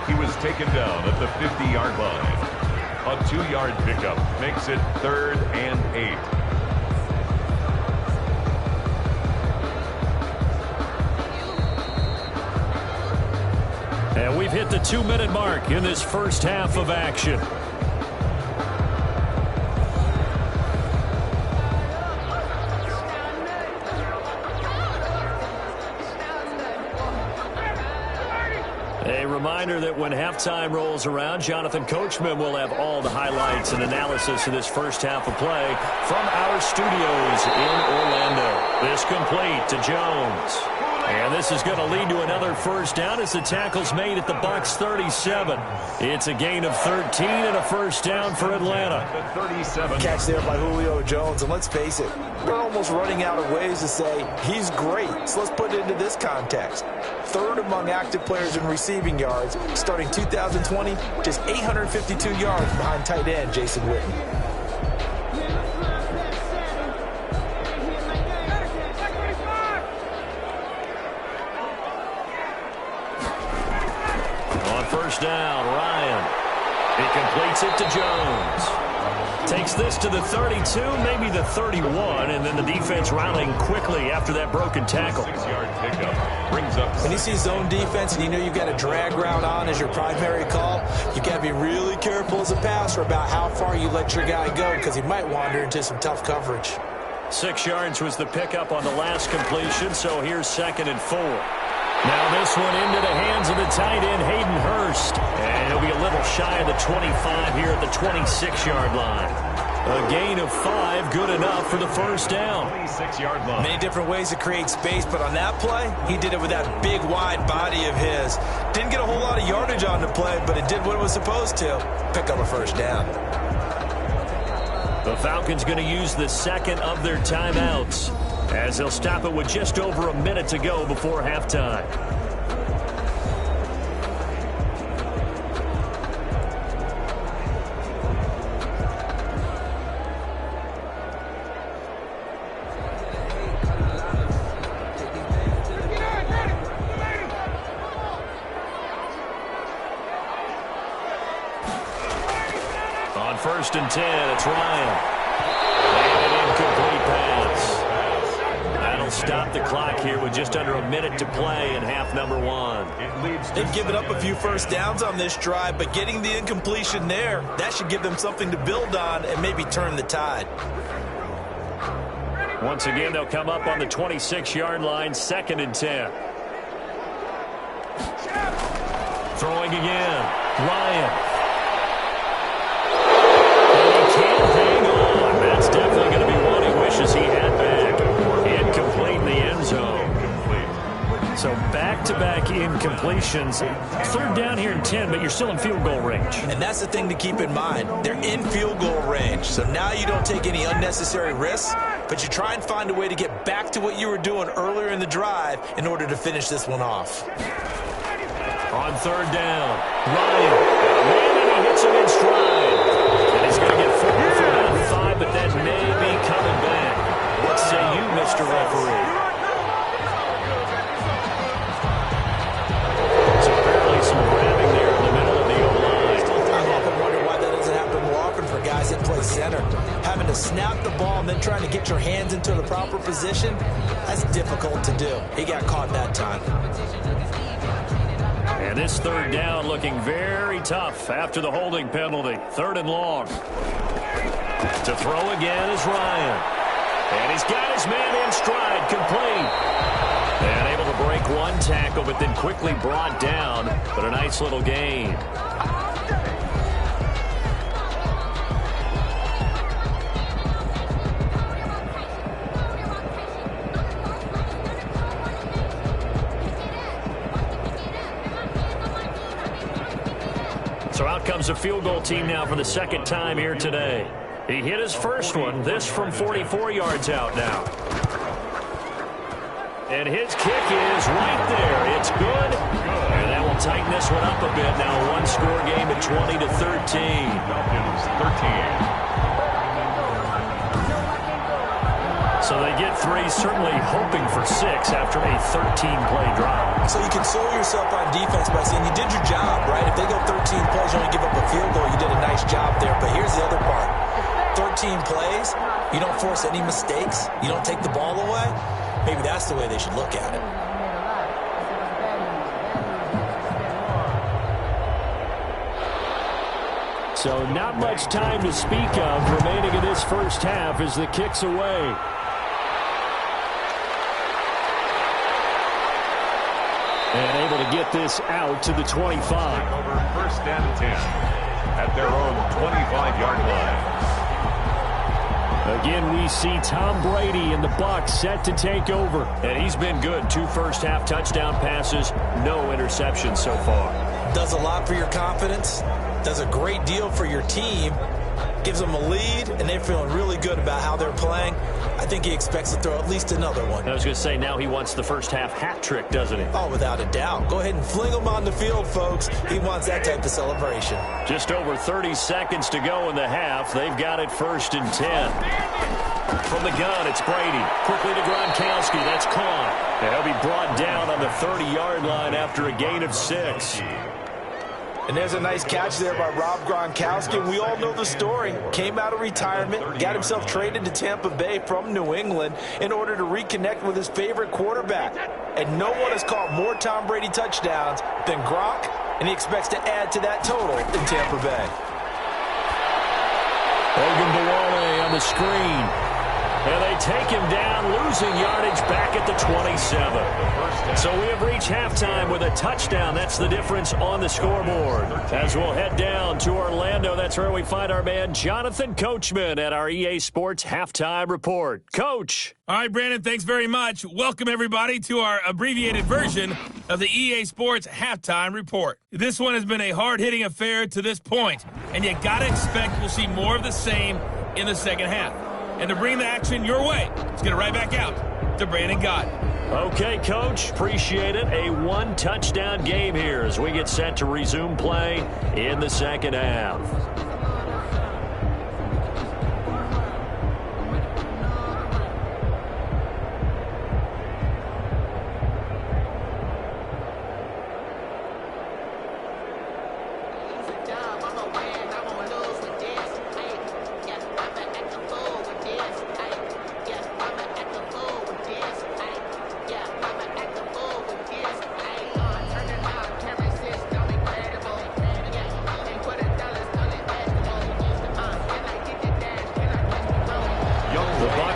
He was taken down at the 50-yard line. A 2-yard pickup makes it 3rd and 8. And we've hit the 2-minute mark in this first half of action. A reminder that when halftime rolls around, Jonathan Coachman will have all the highlights and analysis of this first half of play from our studios in Orlando. This complete to Jones. And this is going to lead to another first down as the tackle's made at the Bucs 37. It's a gain of 13 and a first down for Atlanta. Catch there by Julio Jones, and let's face it, they're almost running out of ways to say he's great. So let's put it into this context. 3rd among active players in receiving yards, starting 2020, just 852 yards behind tight end Jason Witten. First down, Ryan. He completes it to Jones. Takes this to the 32, maybe the 31, and then the defense rallying quickly after that broken tackle. 6-yard pickup brings up. When you see zone defense and you know you've got a drag route on as your primary call, you've got to be really careful as a passer about how far you let your guy go because he might wander into some tough coverage. 6 yards was the pickup on the last completion, so here's 2nd and 4. Now this one into the hands of the tight end, Hayden Hurst. And he'll be a little shy of the 25 here at the 26-yard line. A gain of 5, good enough for the first down. 26-yard line. Many different ways to create space, but on that play, he did it with that big, wide body of his. Didn't get a whole lot of yardage on the play, but it did what it was supposed to. Pick up a first down. The Falcons going to use the second of their timeouts, as they'll stop it with just over a minute to go before halftime. On 1st and 10, it's Ryan. And an incomplete pass. That'll stop the clock here with just under a minute to play in half number 1. They've given up a few first downs on this drive, but getting the incompletion there, that should give them something to build on and maybe turn the tide. Once again, they'll come up on the 26-yard line, 2nd and 10. Throwing again. Ryan. Hang on. That's definitely going to be one he wishes he had back. Incomplete in the end zone. So back-to-back incompletions. 3rd down here in 10, but you're still in field goal range. And that's the thing to keep in mind. They're in field goal range. So now you don't take any unnecessary risks, but you try and find a way to get back to what you were doing earlier in the drive in order to finish this one off. On 3rd down, Ryan. And he hits him in stride. He's going to get forward for about 5, but that may be coming back. What say you, Mr. Referee? So apparently some grabbing there in the middle of the O-line. I often wonder why that doesn't happen more often for guys that play center. Having to snap the ball and then trying to get your hands into the proper position, that's difficult to do. He got caught that time. And this 3rd down looking very tough after the holding penalty. 3rd and long. To throw again is Ryan. And he's got his man in stride, complete. And able to break one tackle, but then quickly brought down. But a nice little gain. So out comes a field goal team now for the 2nd time here today. He hit his first one, this from 44 yards out now. And his kick is right there. It's good. And that will tighten this one up a bit now. One-score game at 20-13. Falcons 13. So they get 3, certainly hoping for 6 after a 13-play drive. So you console yourself on defense by saying you did your job, right? If they go 13 plays, you only give up a field goal, you did a nice job there. But here's the other part. 13 plays, you don't force any mistakes, you don't take the ball away. Maybe that's the way they should look at it. So not much time to speak of remaining in this first half as the kick's away. And able to get this out to the 25. Over 1st and 10 at their own 25-yard line. Again, we see Tom Brady and the Bucs set to take over. And he's been good. 2 first-half touchdown passes, no interceptions so far. Does a lot for your confidence. Does a great deal for your team. Gives them a lead, and they're feeling really good about how they're playing. I think he expects to throw at least another one. I was going to say, now he wants the first-half hat trick, doesn't he? Oh, without a doubt. Go ahead and fling him on the field, folks. He wants that type of celebration. Just over 30 seconds to go in the half. They've got it 1st and 10. From the gun, it's Brady. Quickly to Gronkowski. That's caught. And he'll be brought down on the 30-yard line after a gain of 6. And there's a nice catch there by Rob Gronkowski. We all know the story. Came out of retirement, got himself traded to Tampa Bay from New England in order to reconnect with his favorite quarterback. And no one has caught more Tom Brady touchdowns than Gronk, and he expects to add to that total in Tampa Bay. Ogunbowale on the screen. And they take him down, losing yardage back at the 27. So we have reached halftime with a touchdown. That's the difference on the scoreboard. As we'll head down to Orlando. that's where we find our man Jonathan Coachman at our EA Sports Halftime Report. Coach. All right, Brandon, thanks very much. Welcome, everybody, to our abbreviated version of the EA Sports Halftime Report. This one has been a hard-hitting affair to this point, and you got to expect we'll see more of the same in the second half. And to bring the action your way, let's get it right back out to Brandon Gott. Okay, Coach, appreciate it. A one-touchdown game here as we get set to resume play in the second half.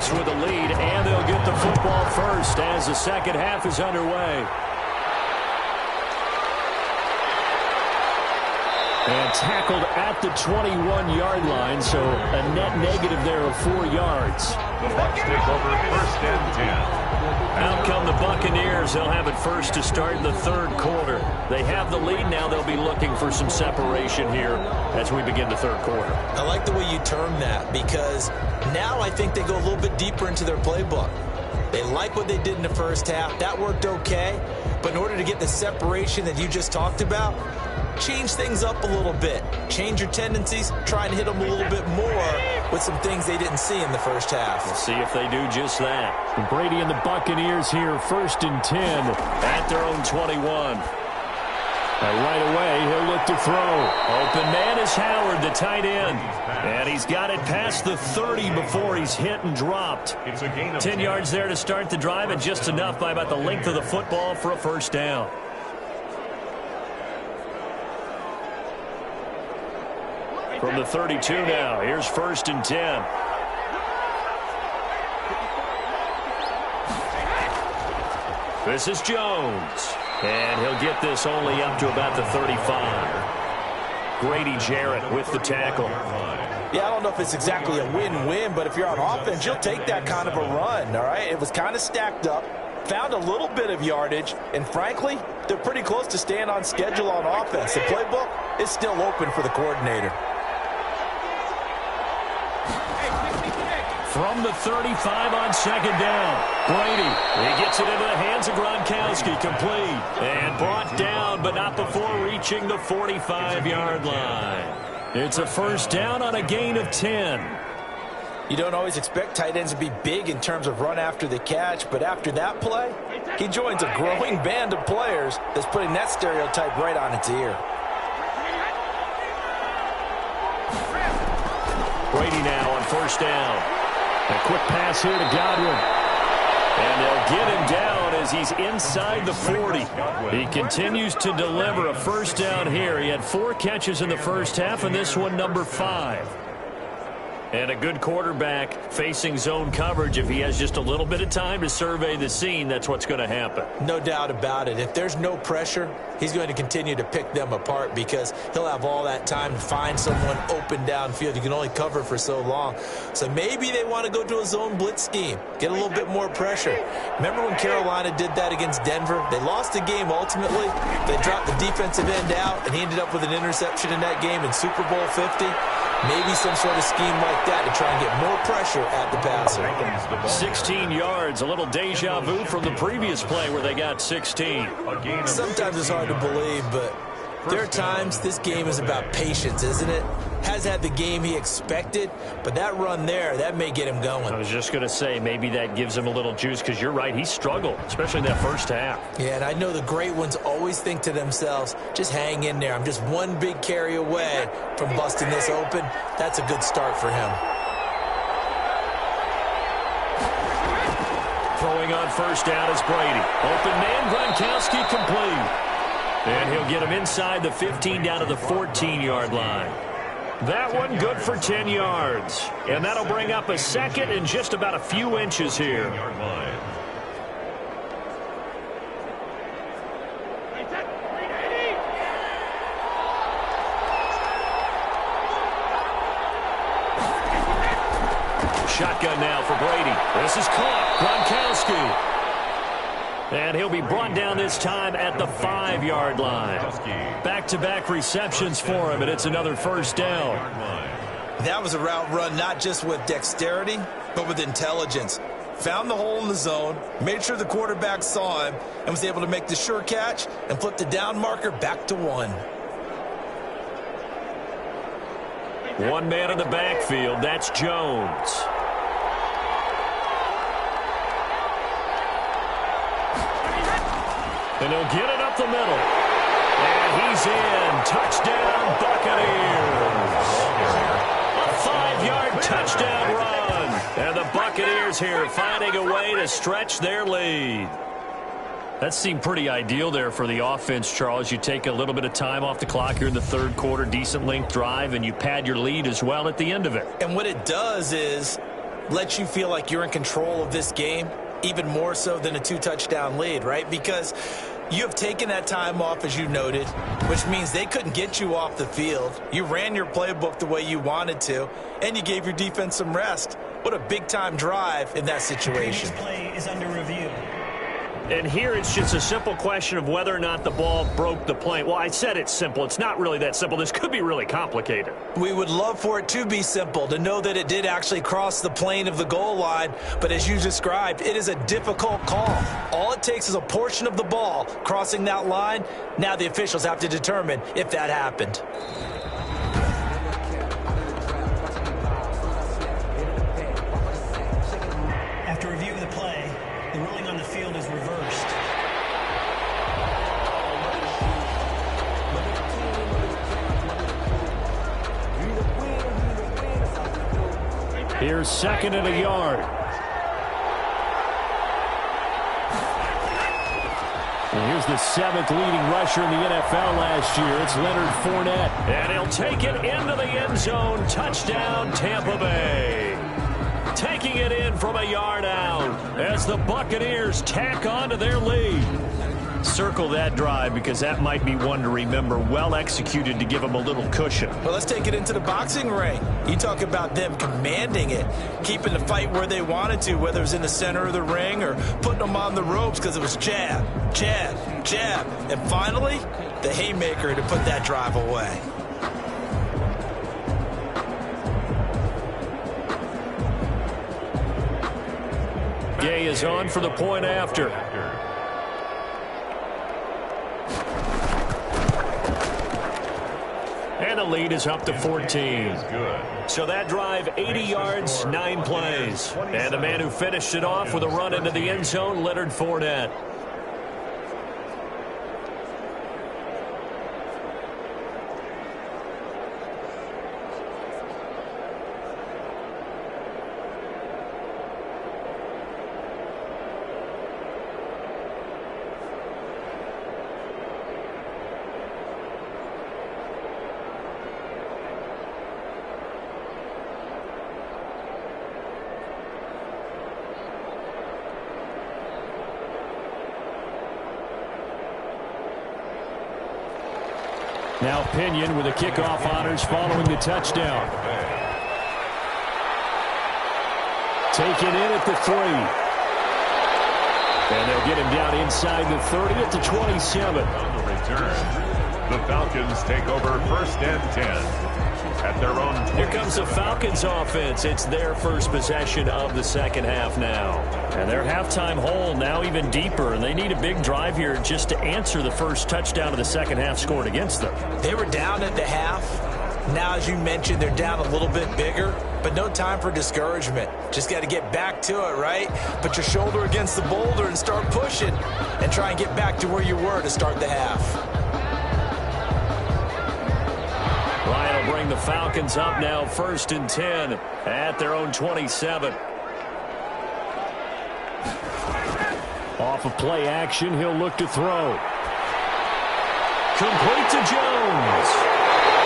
With a lead, and they'll get the football first as the second half is underway. And tackled at the 21-yard line, so a net negative there of 4 yards. The Bucs take over first and 10. Out come the Buccaneers. They'll have it first to start the third quarter. They have the lead. Now they'll be looking for some separation here as we begin the third quarter. I like the way you term that because now I think they go a little bit deeper into their playbook. They like what they did in the first half. That worked okay. But in order to get the separation that you just talked about, change things up a little bit. Change your tendencies. Try and hit them a little bit more with some things they didn't see in the first half. We'll see if they do just that. Brady and the Buccaneers here, first and 10 at their own 21. Right away, he'll look to throw. Open man is Howard, the tight end. And he's got it past the 30 before he's hit and dropped. 10 yards there to start the drive, and just enough by about the length of the football for a first down. From the 32 now, here's first and 10. This is Jones. And he'll get this only up to about the 35. Grady Jarrett with the tackle. Yeah, I don't know if it's exactly a win-win, but if you're on offense, you'll take that kind of a run, all right? It was kind of stacked up, found a little bit of yardage, and frankly, they're pretty close to staying on schedule on offense. The playbook is still open for the coordinator. From the 35 on second down, Brady, he gets it into the hands of Gronkowski, complete, and brought down, but not before reaching the 45-yard line. It's a first down on a gain of 10. You don't always expect tight ends to be big in terms of run after the catch, but after that play, he joins a growing band of players that's putting that stereotype right on its ear. Brady now on first down. A quick pass here to Godwin. And they'll get him down as he's inside the 40. He continues to deliver a first down here. He had 4 catches in the first half, and this one number 5. And a good quarterback facing zone coverage. If he has just a little bit of time to survey the scene, that's what's going to happen. No doubt about it. If there's no pressure, he's going to continue to pick them apart because he'll have all that time to find someone open downfield. You can only cover for so long. So maybe they want to go to a zone blitz scheme, get a little bit more pressure. Remember when Carolina did that against Denver? They lost the game ultimately. They dropped the defensive end out, and he ended up with an interception in that game in Super Bowl 50. Maybe some sort of scheme like that to try and get more pressure at the passer. 16 yards, a little deja vu from the previous play where they got 16. Sometimes it's hard to believe, but there are times this game is about patience, isn't it? Has had the game he expected, but that run there, that may get him going. I was just going to say, maybe that gives him a little juice because you're right, he struggled, especially in that first half. Yeah, and I know the great ones always think to themselves, just hang in there. I'm just one big carry away from busting this open. That's a good start for him. Throwing on first down is Brady. Open man, Gronkowski complete. And he'll get him inside the 15 down to the 14-yard line. That one good for 10 yards. And that'll bring up a second and just about a few inches here. shotgun now for Brady. This is caught. Gronkowski. And he'll be brought down this time at the 5-yard line. Back-to-back receptions for him, and it's another first down. That was a route run not just with dexterity, but with intelligence. Found the hole in the zone, made sure the quarterback saw him, and was able to make the sure catch and flip the down marker back to 1. One man in the backfield, that's Jones. And he'll get it up the middle. And he's in. Touchdown, Buccaneers. A 5-yard touchdown run. And the Buccaneers here finding a way to stretch their lead. That seemed pretty ideal there for the offense, Charles. You take a little bit of time off the clock here in the third quarter, decent length drive, and you pad your lead as well at the end of it. And what it does is let you feel like you're in control of this game, even more so than a 2-touchdown lead, right? Because you have taken that time off, as you noted, which means they couldn't get you off the field. You ran your playbook the way you wanted to, and you gave your defense some rest. What a big-time drive in that situation. This play is under review. And here it's just a simple question of whether or not the ball broke the plane. Well, I said it's simple. It's not really that simple. This could be really complicated. We would love for it to be simple, to know that it did actually cross the plane of the goal line. But as you described, it is a difficult call. All it takes is a portion of the ball crossing that line. Now the officials have to determine if that happened. After reviewing the play, the ruling on the field is reversed. Here's second and a yard. And here's the 7th leading rusher in the NFL last year. It's Leonard Fournette. And he'll take it into the end zone. Touchdown, Tampa Bay. Taking it in from a yard out as the Buccaneers tack on to their lead. Circle that drive because that might be one to remember. Well executed to give them a little cushion. Well, let's take it into the boxing ring. You talk about them commanding it, keeping the fight where they wanted to, whether it was in the center of the ring or putting them on the ropes because it was jab, jab, jab. And finally, the haymaker to put that drive away. Gay is on for the point after. And the lead is up to 14. So that drive, 80 yards, 9 plays. And the man who finished it off with a run into the end zone, Leonard Fournette. Now Pinion with the kickoff honors following the touchdown. Taken in at the 3. And they'll get him down inside the 30 at the 27. On the return, the Falcons take over 1st and 10 at their own 20. Here comes the Falcons offense. It's their first possession of the second half now. And their halftime hole now even deeper. And they need a big drive here just to answer the first touchdown of the second half scored against them. They were down at the half. Now, as you mentioned, they're down a little bit bigger, but no time for discouragement. Just got to get back to it, right? Put your shoulder against the boulder and start pushing and try and get back to where you were to start the half. Ryan will bring the Falcons up now 1st and 10 at their own 27. Off of play action, he'll look to throw. Complete to Jones.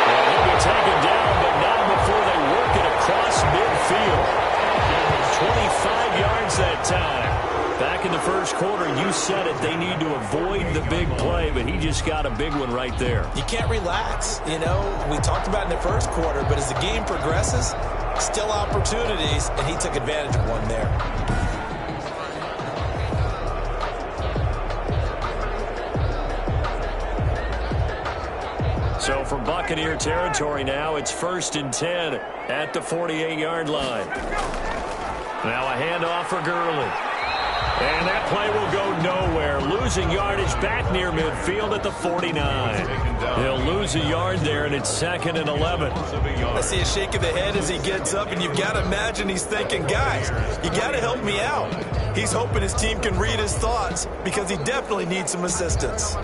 And he'll be taken down, but not before they work it across midfield. 25 yards that time. Back in the first quarter. You said it. They need to avoid the big play, but he just got a big one right there. You can't relax. You know, we talked about it in the first quarter, but as the game progresses, still opportunities, and he took advantage of one there. So from Buccaneer territory now, it's 1st and 10 at the 48-yard line. Now a handoff for Gurley. And that play will go nowhere. Losing yardage back near midfield at the 49. He'll lose a yard there, and it's 2nd and 11. I see a shake of the head as he gets up, and you've got to imagine he's thinking, guys, you got to help me out. He's hoping his team can read his thoughts because he definitely needs some assistance.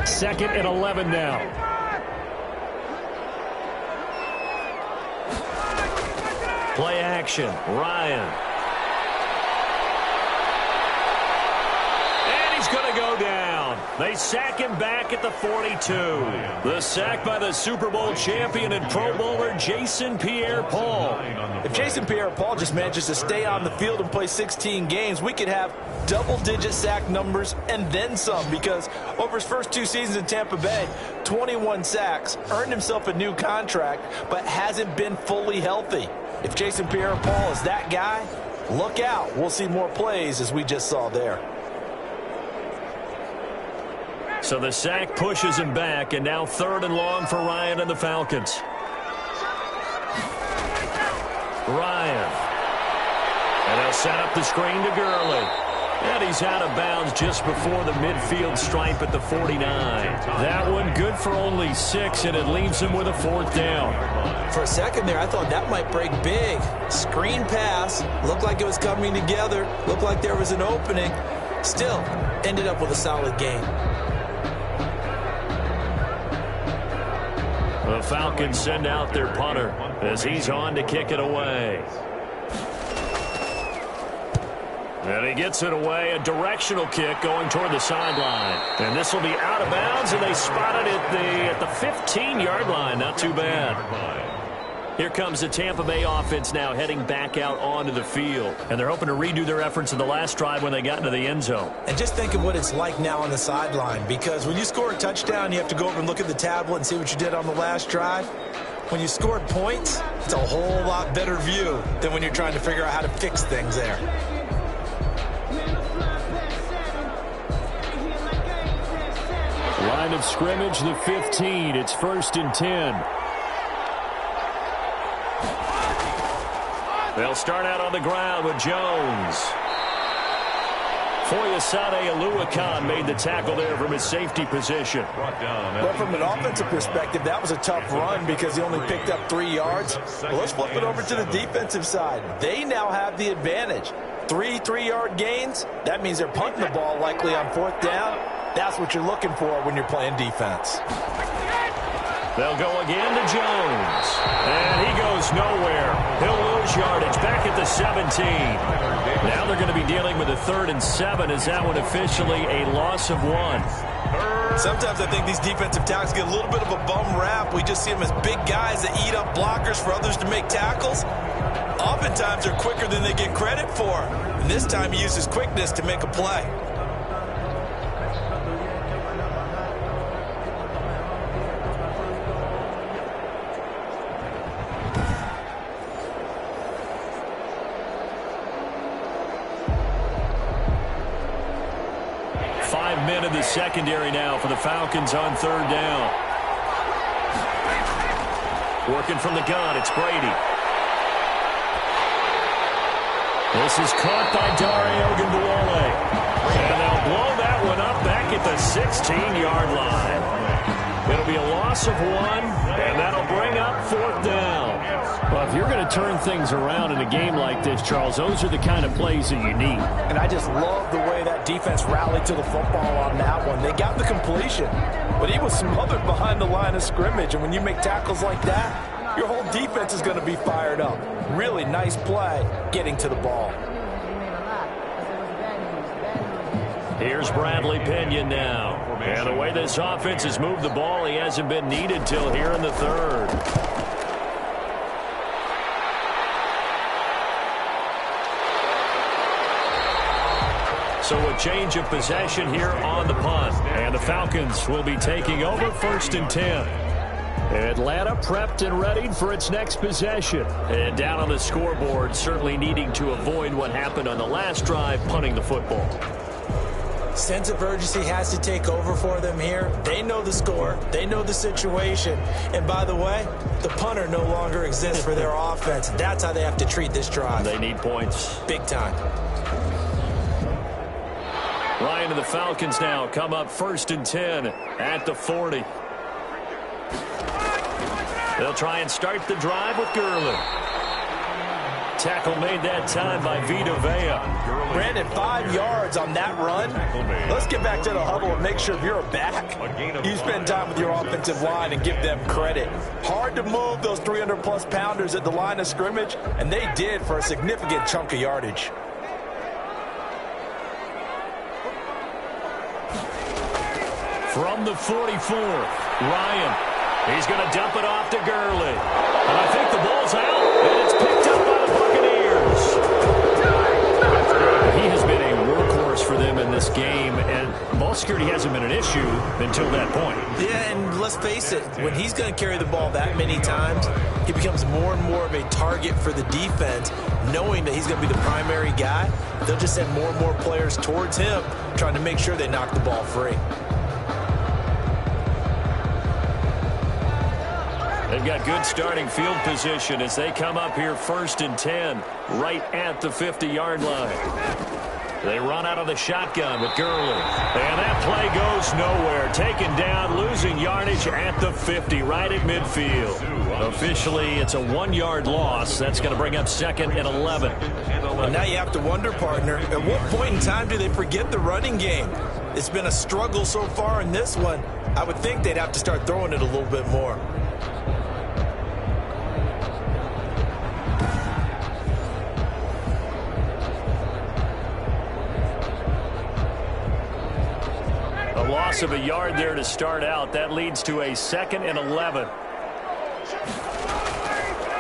Second and 11 now. Play action. Ryan. And he's going to go down. They sack him back at the 42. The sack by the Super Bowl champion and Pro Bowler Jason Pierre-Paul. If Jason Pierre-Paul just manages to stay on the field and play 16 games, we could have double-digit sack numbers and then some, because over his first 2 seasons in Tampa Bay, 21 sacks, earned himself a new contract, but hasn't been fully healthy. If Jason Pierre-Paul is that guy, look out. We'll see more plays as we just saw there. So the sack pushes him back, and now 3rd and long for Ryan and the Falcons. Ryan. And they'll set up the screen to Gurley. And he's out of bounds just before the midfield stripe at the 49. That one good for only 6, and it leaves him with a 4th down. For a second there, I thought that might break big. Screen pass. Looked like it was coming together. Looked like there was an opening. Still, ended up with a solid game. The Falcons send out their punter as he's on to kick it away. And he gets it away, a directional kick going toward the sideline. And this will be out of bounds, and they spot it at the 15-yard line. Not too bad. Here comes the Tampa Bay offense now heading back out onto the field. And they're hoping to redo their efforts in the last drive when they got into the end zone. And just think of what it's like now on the sideline, because when you score a touchdown, you have to go over and look at the tablet and see what you did on the last drive. When you scored points, it's a whole lot better view than when you're trying to figure out how to fix things there. Line of scrimmage, the 15. It's 1st and 10. They'll start out on the ground with Jones. Foyesade Aluakan made the tackle there from his safety position. Well, from an offensive perspective, that was a tough run because he only picked up 3 yards. Well, let's flip it over to the defensive side. They now have the advantage. 3 3-yard gains. That means they're punting the ball likely on 4th down. That's what you're looking for when you're playing defense. They'll go again to Jones. And he goes nowhere. He'll lose yardage back at the 17. Now they're going to be dealing with a 3rd and 7. Is that one officially a loss of 1? Sometimes I think these defensive tackles get a little bit of a bum rap. We just see them as big guys that eat up blockers for others to make tackles. Oftentimes they're quicker than they get credit for. And this time he uses quickness to make a play. Men in the secondary now for the Falcons on 3rd down. Working from the gun, it's Brady. This is caught by Dario Ogunbowale. And they'll blow that one up back at the 16-yard line. It'll be a loss of 1, and that'll bring up 4th down. Well, if you're going to turn things around in a game like this, Charles, those are the kind of plays that you need. And I just love the way that defense rallied to the football on that one. They got the completion, but he was smothered behind the line of scrimmage. And when you make tackles like that, your whole defense is going to be fired up. Really nice play getting to the ball. Here's Bradley Pinion now. And the way this offense has moved the ball, he hasn't been needed till here in the third. So a change of possession here on the punt. And the Falcons will be taking over 1st and 10. Atlanta prepped and ready for its next possession. And down on the scoreboard, certainly needing to avoid what happened on the last drive, punting the football. Sense of urgency has to take over for them here. They know the score. They know the situation. And by the way, the punter no longer exists for their offense. That's how they have to treat this drive. They need points. Big time. Ryan and the Falcons now come up 1st and 10 at the 40. They'll try and start the drive with Gurley. Tackle made that time by Vita Vea. Brandon, 5 yards on that run. Let's get back to the huddle and make sure if you're a back, you spend time with your offensive line and give them credit. Hard to move those 300-plus pounders at the line of scrimmage, and they did for a significant chunk of yardage. From the 44, Ryan. He's going to dump it off to Gurley. And I think the ball's out, and it's picked up by the Buccaneers. He has been a workhorse for them in this game, and ball security hasn't been an issue until that point. Yeah, and let's face it, when he's going to carry the ball that many times, he becomes more and more of a target for the defense, knowing that he's going to be the primary guy. They'll just send more and more players towards him, trying to make sure they knock the ball free. They've got good starting field position as they come up here 1st and 10, right at the 50-yard line. They run out of the shotgun with Gurley. And that play goes nowhere. Taken down, losing yardage at the 50, right at midfield. Officially, it's a 1-yard loss. That's going to bring up 2nd and 11. And now you have to wonder, partner, at what point in time do they forget the running game? It's been a struggle so far in this one. I would think they'd have to start throwing it a little bit more. Loss of a yard there to start out. That leads to a 2nd and 11.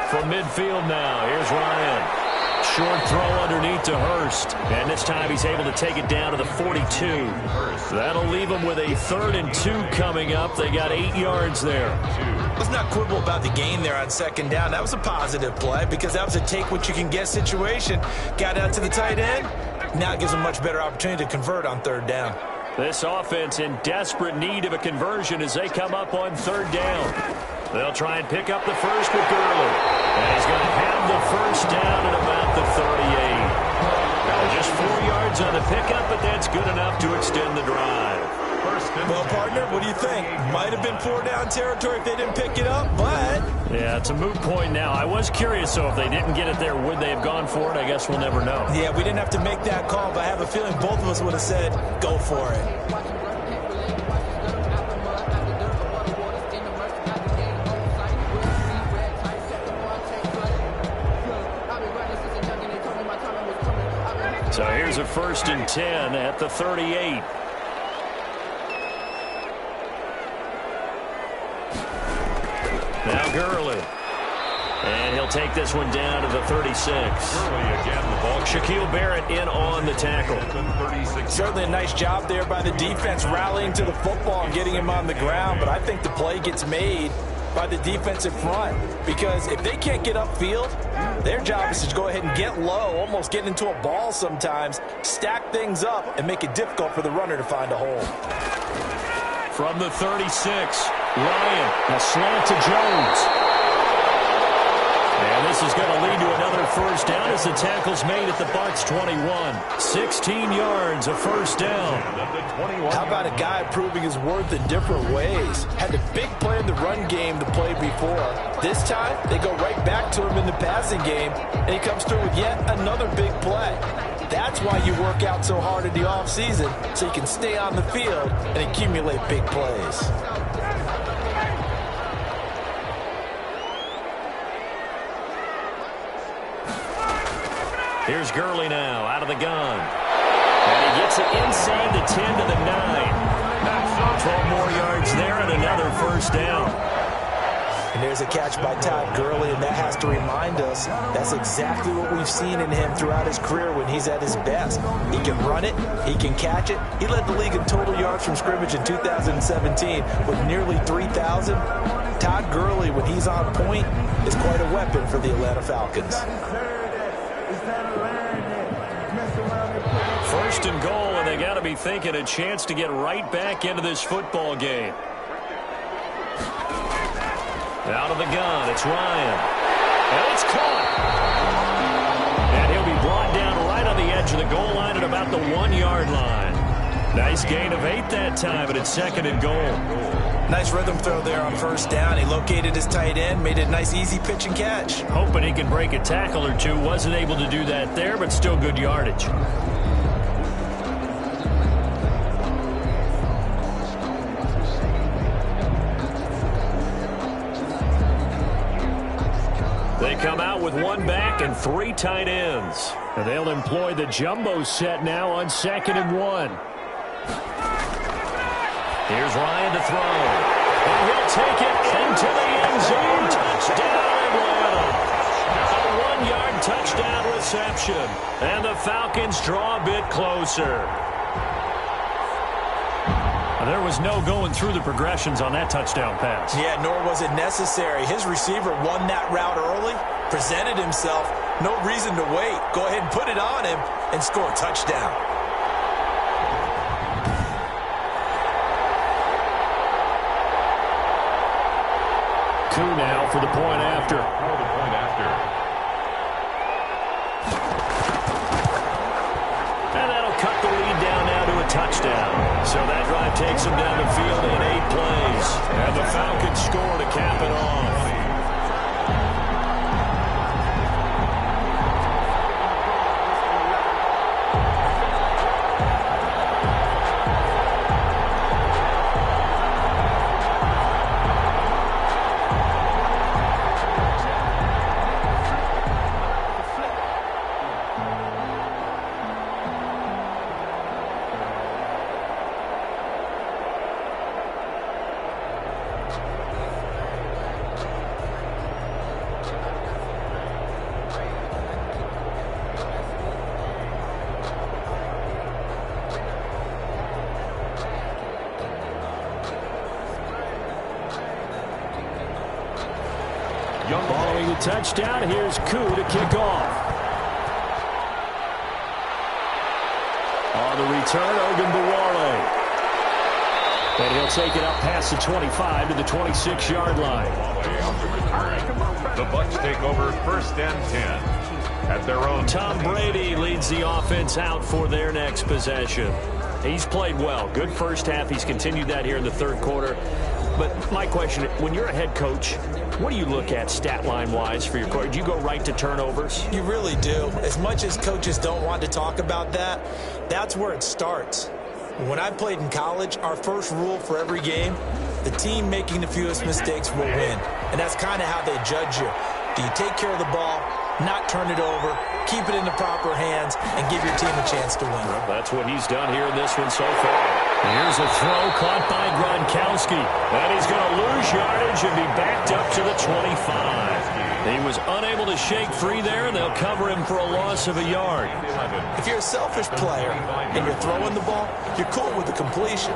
From midfield now, here's Ryan. Short throw underneath to Hurst. And this time he's able to take it down to the 42. That'll leave them with a 3rd and 2 coming up. They got 8 yards there. Let's not quibble about the gain there on 2nd down. That was a positive play because that was a take-what-you-can-get situation. Got out to the tight end. Now it gives them a much better opportunity to convert on 3rd down. This offense in desperate need of a conversion as they come up on 3rd down. They'll try and pick up the first with Gurley. And he's going to have the first down at about the 38. Just 4 yards on the pickup, but that's good enough to extend the drive. Well, partner, what do you think? Might have been 4-down territory if they didn't pick it up, but... Yeah, it's a moot point now. I was curious, so if they didn't get it there, would they have gone for it? I guess we'll never know. Yeah, we didn't have to make that call, but I have a feeling both of us would have said, go for it. So here's a 1st and 10 at the 38. Now Gurley. And he'll take this one down to the 36. Gurley again, the ball. Shaquille Barrett in on the tackle. Certainly a nice job there by the defense rallying to the football and getting him on the ground, but I think the play gets made by the defensive front because if they can't get upfield, their job is to go ahead and get low, almost get into a ball sometimes, stack things up, and make it difficult for the runner to find a hole. From the 36, Ryan, a slant to Jones. And this is going to lead to another first down as the tackle's made at the Bucs 21. 16 yards, a first down. How about a guy proving his worth in different ways? Had a big play in the run game the play before. This time, they go right back to him in the passing game, and he comes through with yet another big play. That's why you work out so hard in the offseason, so you can stay on the field and accumulate big plays. Here's Gurley now out of the gun. And he gets it inside the 10 to the 9. 12 more yards there and another first down. And there's a catch by Todd Gurley, and that has to remind us that's exactly what we've seen in him throughout his career when he's at his best. He can run it. He can catch it. He led the league in total yards from scrimmage in 2017 with nearly 3,000. Todd Gurley, when he's on point, is quite a weapon for the Atlanta Falcons. First and goal, and they got to be thinking a chance to get right back into this football game. Out of the gun, it's Ryan. And it's caught. And he'll be brought down right on the edge of the goal line at about the 1-yard line. Nice gain of 8 that time, but it's second and goal. Nice rhythm throw there on first down. He located his tight end, made it a nice easy pitch and catch. Hoping he can break a tackle or two. Wasn't able to do that there, but still good yardage. They come out with 1 back and 3 tight ends. And they'll employ the jumbo set now on 2nd and 1. Here's Ryan to throw. And he'll take it into the end zone. Touchdown, Atlanta. A 1-yard touchdown reception. And the Falcons draw a bit closer. There was no going through the progressions on that touchdown pass. Yeah, nor was it necessary. His receiver won that route early, presented himself. No reason to wait. Go ahead and put it on him and score a touchdown. Coup now for the point after. And that'll cut the lead down now to a touchdown. So that drive takes them down the field in 8 plays. And the Falcons score to cap it off. Following the touchdown, here's Koo to kick off. On the return, Ogunbowale. And he'll take it up past the 25 to the 26-yard line. The Bucs take over 1st and 10 at their own. Tom Brady leads the offense out for their next possession. He's played well. Good first half. He's continued that here in the 3rd quarter. But my question, when you're a head coach, what do you look at stat line-wise for your coach? Do you go right to turnovers? You really do. As much as coaches don't want to talk about that, that's where it starts. When I played in college, our first rule for every game, the team making the fewest mistakes will win. And that's kind of how they judge you. Do you take care of the ball, not turn it over, keep it in the proper hands, and give your team a chance to win? Well, that's what he's done here in this one so far. Here's a throw caught by Gronkowski. And he's going to lose yardage and be backed up to the 25. He was unable to shake free there, and they'll cover him for a loss of a yard. If you're a selfish player and you're throwing the ball, you're cool with the completion.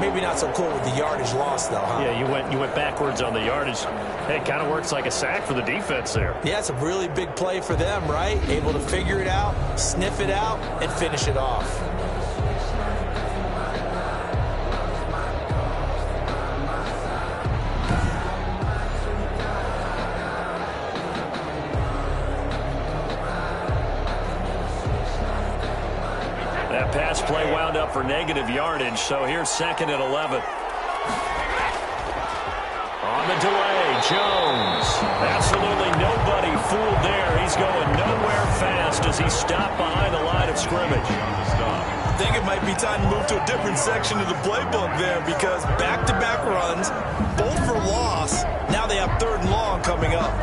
Maybe not so cool with the yardage loss, though, huh? Yeah, you went backwards on the yardage. Hey, it kind of works like a sack for the defense there. Yeah, it's a really big play for them, right? Able to figure it out, sniff it out, and finish it off. That pass play wound up for negative yardage, so here's 2nd and 11. On the delay, Jones. Absolutely nobody fooled there. He's going nowhere fast as he stopped behind the line of scrimmage. I think it might be time to move to a different section of the playbook there because back-to-back runs, both for loss. Now they have 3rd and long coming up.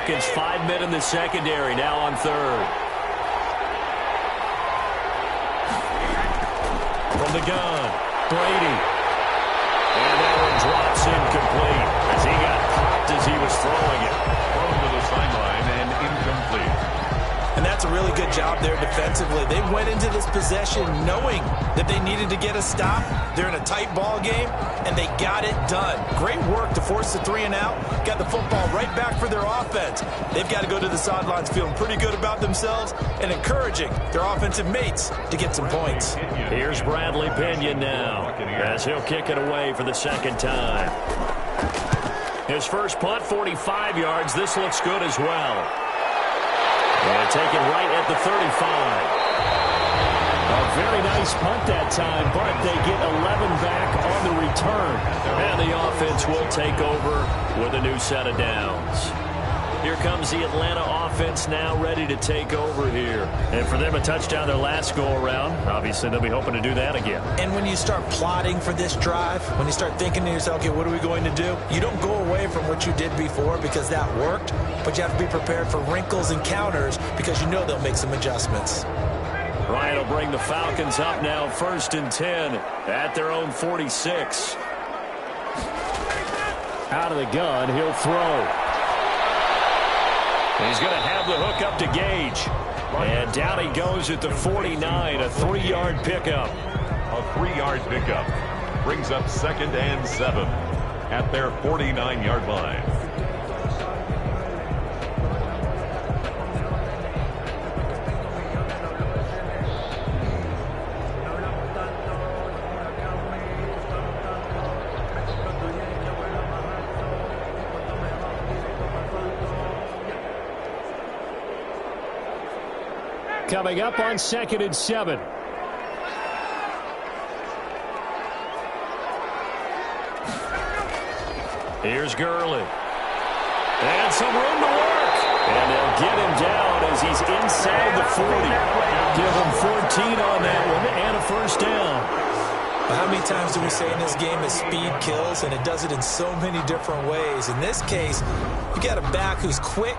Falcons 5 men in the secondary, now on third. From the gun, Brady. And that one drops incomplete as he got popped as he was throwing it. Thrown to the sideline and incomplete. And that's a really good job there defensively. They went into this possession knowing that they needed to get a stop. They're in a tight ball game, and they got it done. Great work to force the 3 and out. Got the football right back for their offense. They've got to go to the sidelines feeling pretty good about themselves and encouraging their offensive mates to get some points. Here's Bradley Pinion now as he'll kick it away for the second time. His first punt, 45 yards. This looks good as well. And take it right at the 35. A very nice punt that time, but they get 11 back on the return. And the offense will take over with a new set of downs. Here comes the Atlanta offense now ready to take over here. And for them, a touchdown their last go-around. Obviously, they'll be hoping to do that again. And when you start plotting for this drive, when you start thinking to yourself, okay, what are we going to do? You don't go away from what you did before because that worked, but you have to be prepared for wrinkles and counters because you know they'll make some adjustments. Ryan will bring the Falcons up now, 1st and 10 at their own 46. Out of the gun, he'll throw. He's going to have the hook up to Gage. And down he goes at the 49, a 3-yard pickup. A 3-yard pickup brings up 2nd and 7 at their 49-yard line. Coming up on 2nd and 7. Here's Gurley. And some room to work. And they'll get him down as he's inside the 40. Give him 14 on that one and a first down. How many times do we say in this game that speed kills, and it does it in so many different ways? In this case, you got a back who's quick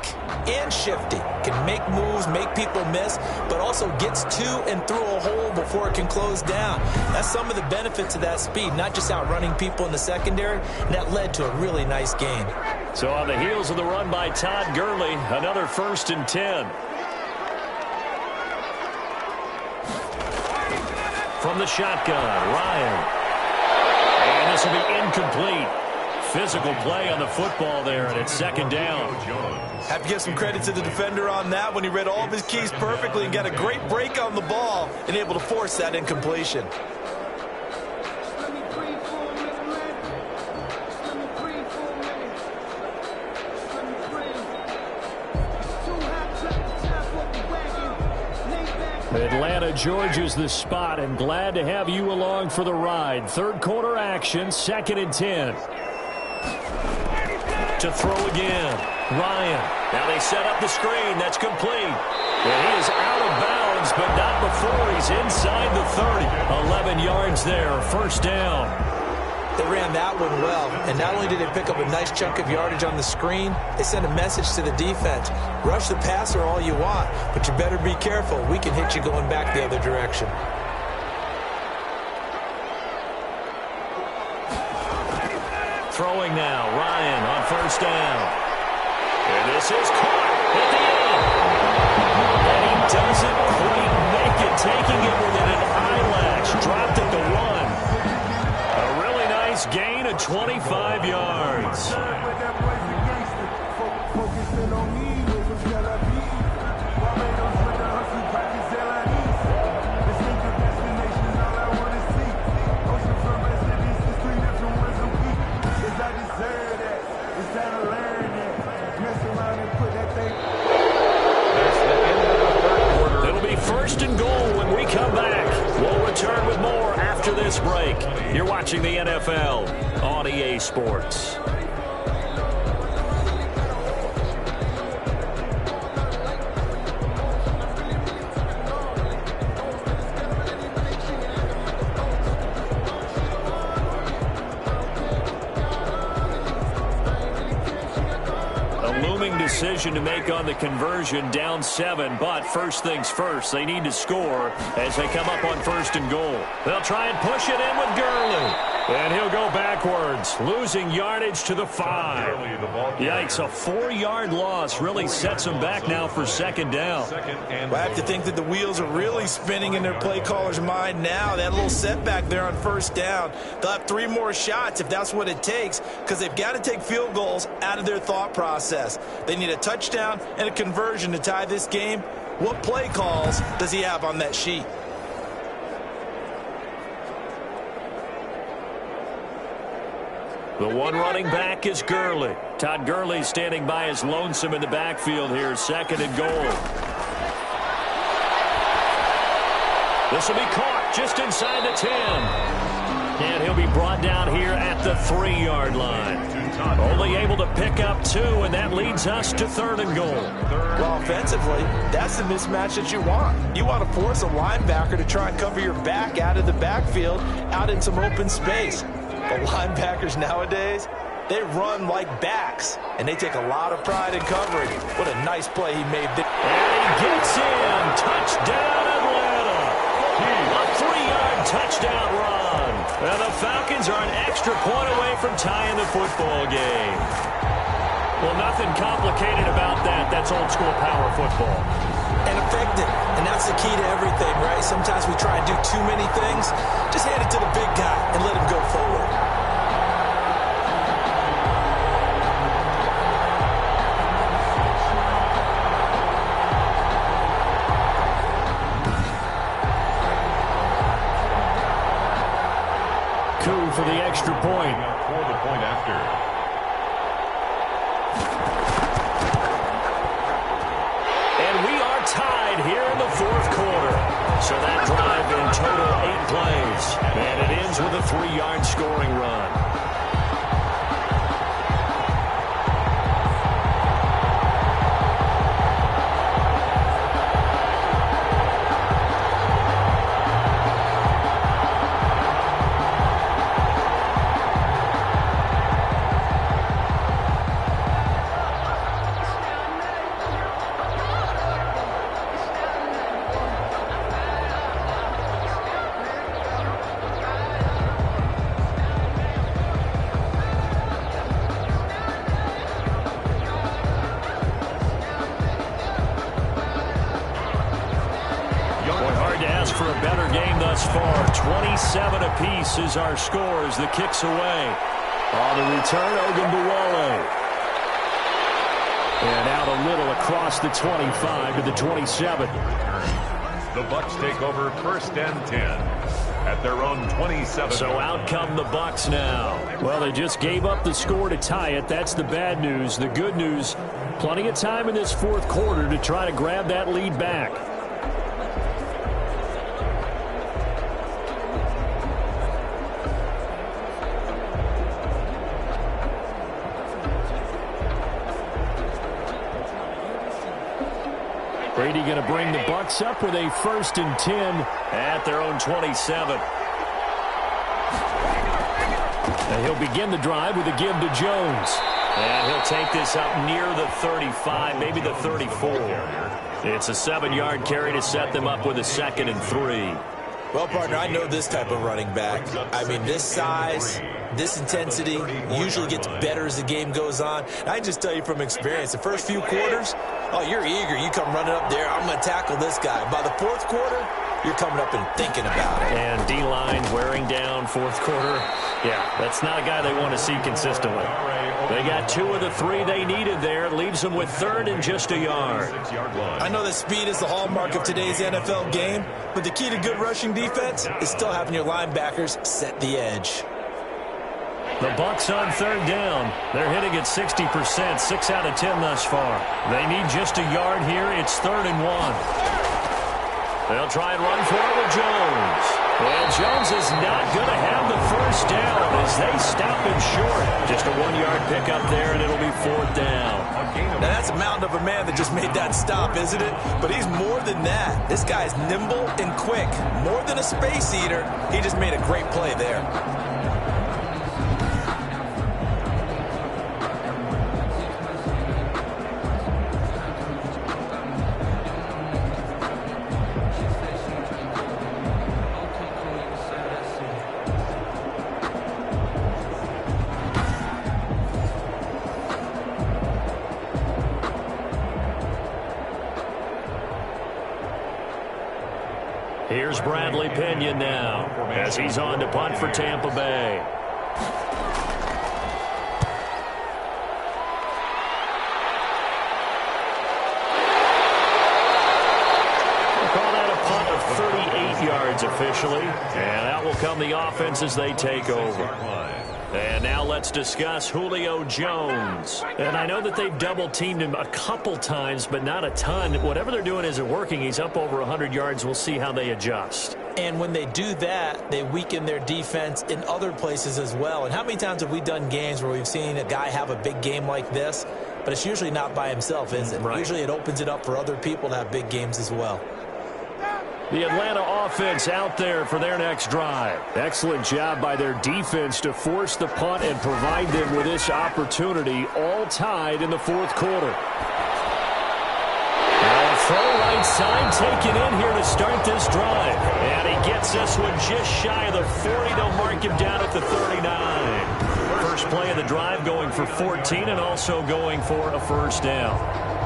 and shifty, can make moves, make people miss, but also gets to and through a hole before it can close down. That's some of the benefits of that speed, not just outrunning people in the secondary, and that led to a really nice gain. So on the heels of the run by Todd Gurley, another 1st and 10. From the shotgun, Ryan. And this will be incomplete. Physical play on the football there, and it's 2nd down. Have to give some credit to the defender on that when he read all of his keys perfectly and got a great break on the ball and able to force that incompletion. Atlanta, Georgia's the spot, and glad to have you along for the ride. 3rd quarter action, 2nd and 10. To throw again, Ryan. Now they set up the screen. That's complete. And he is out of bounds, but not before he's inside the 30. 11 yards there, 1st down. They ran that one well, and not only did they pick up a nice chunk of yardage on the screen, they sent a message to the defense. Rush the passer all you want, but you better be careful. We can hit you going back the other direction. Throwing now, Ryan on 1st down. And this is caught at the end. And he doesn't quite make it, taking it within an eyelash. Dropped at the 1. A really nice gain of 25 yards. It'll be 1st and goal when we come back. We'll return with more after this break. You're watching the NFL on EA Sports. decision to make on the conversion, down 7. But first things first, they need to score as they come up on 1st and goal. They'll try and push it in with Gurley. And he'll go backwards, losing yardage to the 5. Yikes, a 4-yard loss really sets them back now for 2nd down. Well, I have to think that the wheels are really spinning in their play caller's mind now. That little setback there on 1st down. They'll have 3 more shots if that's what it takes, because they've got to take field goals out of their thought process. They need a touchdown and a conversion to tie this game. What play calls does he have on that sheet? The one running back is Gurley. Todd Gurley standing by his lonesome in the backfield here, 2nd and goal. This will be caught just inside the 10. And he'll be brought down here at the 3-yard line. Only able to pick up 2, and that leads us to 3rd and goal. Well, offensively, that's the mismatch that you want. You want to force a linebacker to try and cover your back out of the backfield, out in some open space. But linebackers nowadays, they run like backs, and they take a lot of pride in covering. What a nice play he made there. And he gets in. Touchdown, Atlanta. A 3-yard touchdown run. And the Falcons are an extra point away from tying the football game. Well, nothing complicated about that. That's old-school power football. And effective. And that's the key to everything, right? Sometimes we try and do too many things. Just hand it to the big guy and let him go forward. Coup for the extra point. For the point after. Tied here in the 4th quarter. So that drive in total 8 plays. And it ends with a 3-yard scoring run. For a better game thus far. 27 apiece is our scores. The kicks away. On the return, Ogunbowale. And out a little across the 25 to the 27. The Bucs take over 1st and 10 at their own 27. So out come the Bucs now. Well, they just gave up the score to tie it. That's the bad news. The good news, plenty of time in this 4th quarter to try to grab that lead back. Brady going to bring the Bucs up with a 1st and 10 at their own 27. And he'll begin the drive with a give to Jones. And he'll take this up near the 35, maybe the 34. It's a 7-yard carry to set them up with a 2nd and 3. Well, partner, I know this type of running back. I mean, this size, this intensity usually gets better as the game goes on. And I just tell you from experience, the first few quarters, oh, you're eager. You come running up there, I'm going to tackle this guy. By the 4th quarter, you're coming up and thinking about it. And D-line wearing down 4th quarter. Yeah, that's not a guy they want to see consistently. They got 2 of the 3 they needed there. Leaves them with 3rd and just a yard. I know that speed is the hallmark of today's NFL game, but the key to good rushing defense is still having your linebackers set the edge. The Bucs on 3rd down. They're hitting at 60%, 6 out of 10 thus far. They need just a yard here. It's 3rd and 1. They'll try and run for it with Jones. And Jones is not going to have the 1st down as they stop him short. Just a 1-yard pickup there, and it'll be 4th down. Now, that's a mountain of a man that just made that stop, isn't it? But he's more than that. This guy's nimble and quick. More than a space eater, he just made a great play there. Here's Bradley Pinion now as he's on to punt for Tampa Bay. Call that a punt of 38 yards officially, and that will come the offense as they take over. And now let's discuss Julio Jones. And I know that they've double-teamed him a couple times, but not a ton. Whatever they're doing isn't working. He's up over 100 yards. We'll see how they adjust. And when they do that, they weaken their defense in other places as well. And how many times have we done games where we've seen a guy have a big game like this, but it's usually not by himself, is it? Right. Usually it opens it up for other people to have big games as well. The Atlanta offense out there for their next drive. Excellent job by their defense to force the punt and provide them with this opportunity, all tied in the fourth quarter. Now a throw right side taken in here to start this drive. And he gets this one just shy of the 40. They'll mark him down at the 39. First play of the drive going for 14 and also going for a first down.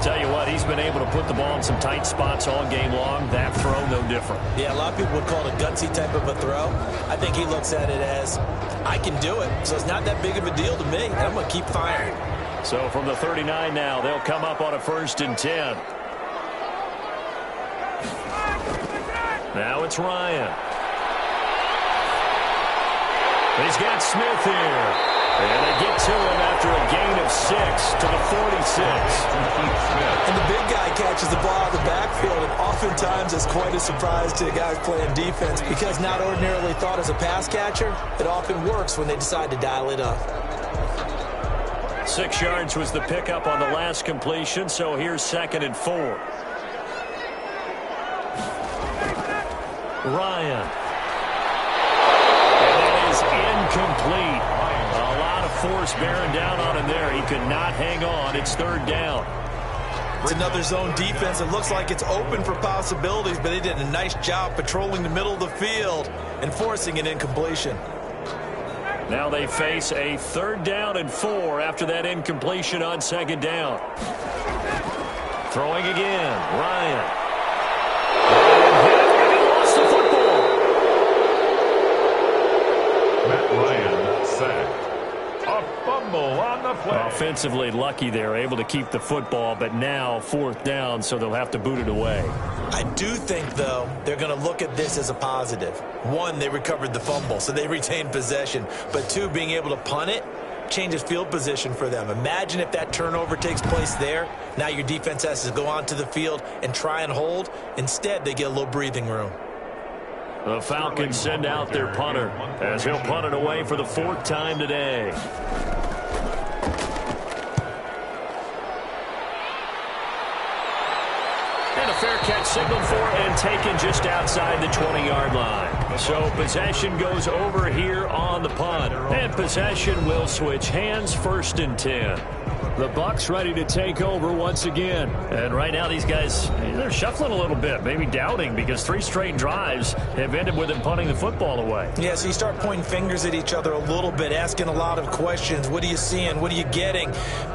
Tell you what, he's been able to put the ball in some tight spots all game long. That throw, no different. Yeah, a lot of people would call it a gutsy type of a throw. I think he looks at it as, I can do it, so it's not that big of a deal to me. I'm going to keep firing. So from the 39 now, they'll come up on a 1st and 10. Now it's Ryan. He's got Smith here. And they get to him after a gain of 6 to the 46. And the big guy catches the ball out of the backfield, and oftentimes it's quite a surprise to the guys playing defense because not ordinarily thought as a pass catcher, it often works when they decide to dial it up. 6 yards was the pickup on the last completion, so here's 2nd and 4. Ryan. And that is incomplete. A lot of force bearing down on him there. He could not hang on. It's 3rd down. It's another zone defense. It looks like it's open for possibilities, but they did a nice job patrolling the middle of the field and forcing an incompletion. Now they face a 3rd down and 4 after that incompletion on 2nd down. Throwing again. Ryan. And he lost the football. Matt Ryan sacked. A fumble on the play. Offensively lucky they're able to keep the football, but now 4th down, so they'll have to boot it away. I do think, though, they're going to look at this as a positive. 1, they recovered the fumble, so they retained possession. But 2, being able to punt it changes field position for them. Imagine if that turnover takes place there. Now your defense has to go onto the field and try and hold. Instead, they get a little breathing room. The Falcons send out their punter as he'll punt it away for the 4th time today. And a fair catch signaled for and taken just outside the 20-yard line. So possession goes over here on the punt. And possession will switch hands, 1st and 10. The Bucs ready to take over once again. And right now these guys, they're shuffling a little bit, maybe doubting, because 3 straight drives have ended with them punting the football away. Yeah, so you start pointing fingers at each other a little bit, asking a lot of questions. What are you seeing? What are you getting?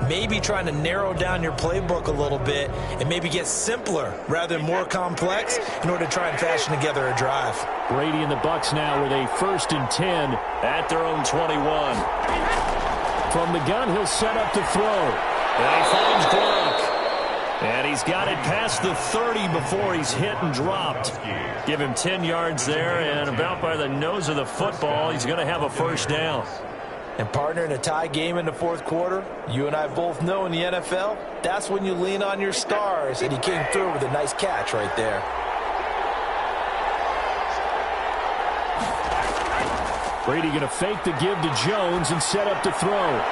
Maybe trying to narrow down your playbook a little bit and maybe get simpler rather than more complex in order to try and fashion together a drive. Brady and the Bucs now with a 1st and 10 at their own 21. From the gun, he'll set up to throw. And he finds Gronk. And he's got it past the 30 before he's hit and dropped. Give him 10 yards there, and about by the nose of the football, he's going to have a 1st down. And partner, in a tie game in the 4th quarter, you and I both know in the NFL, that's when you lean on your stars. And he came through with a nice catch right there. Brady going to fake the give to Jones and set up to throw. And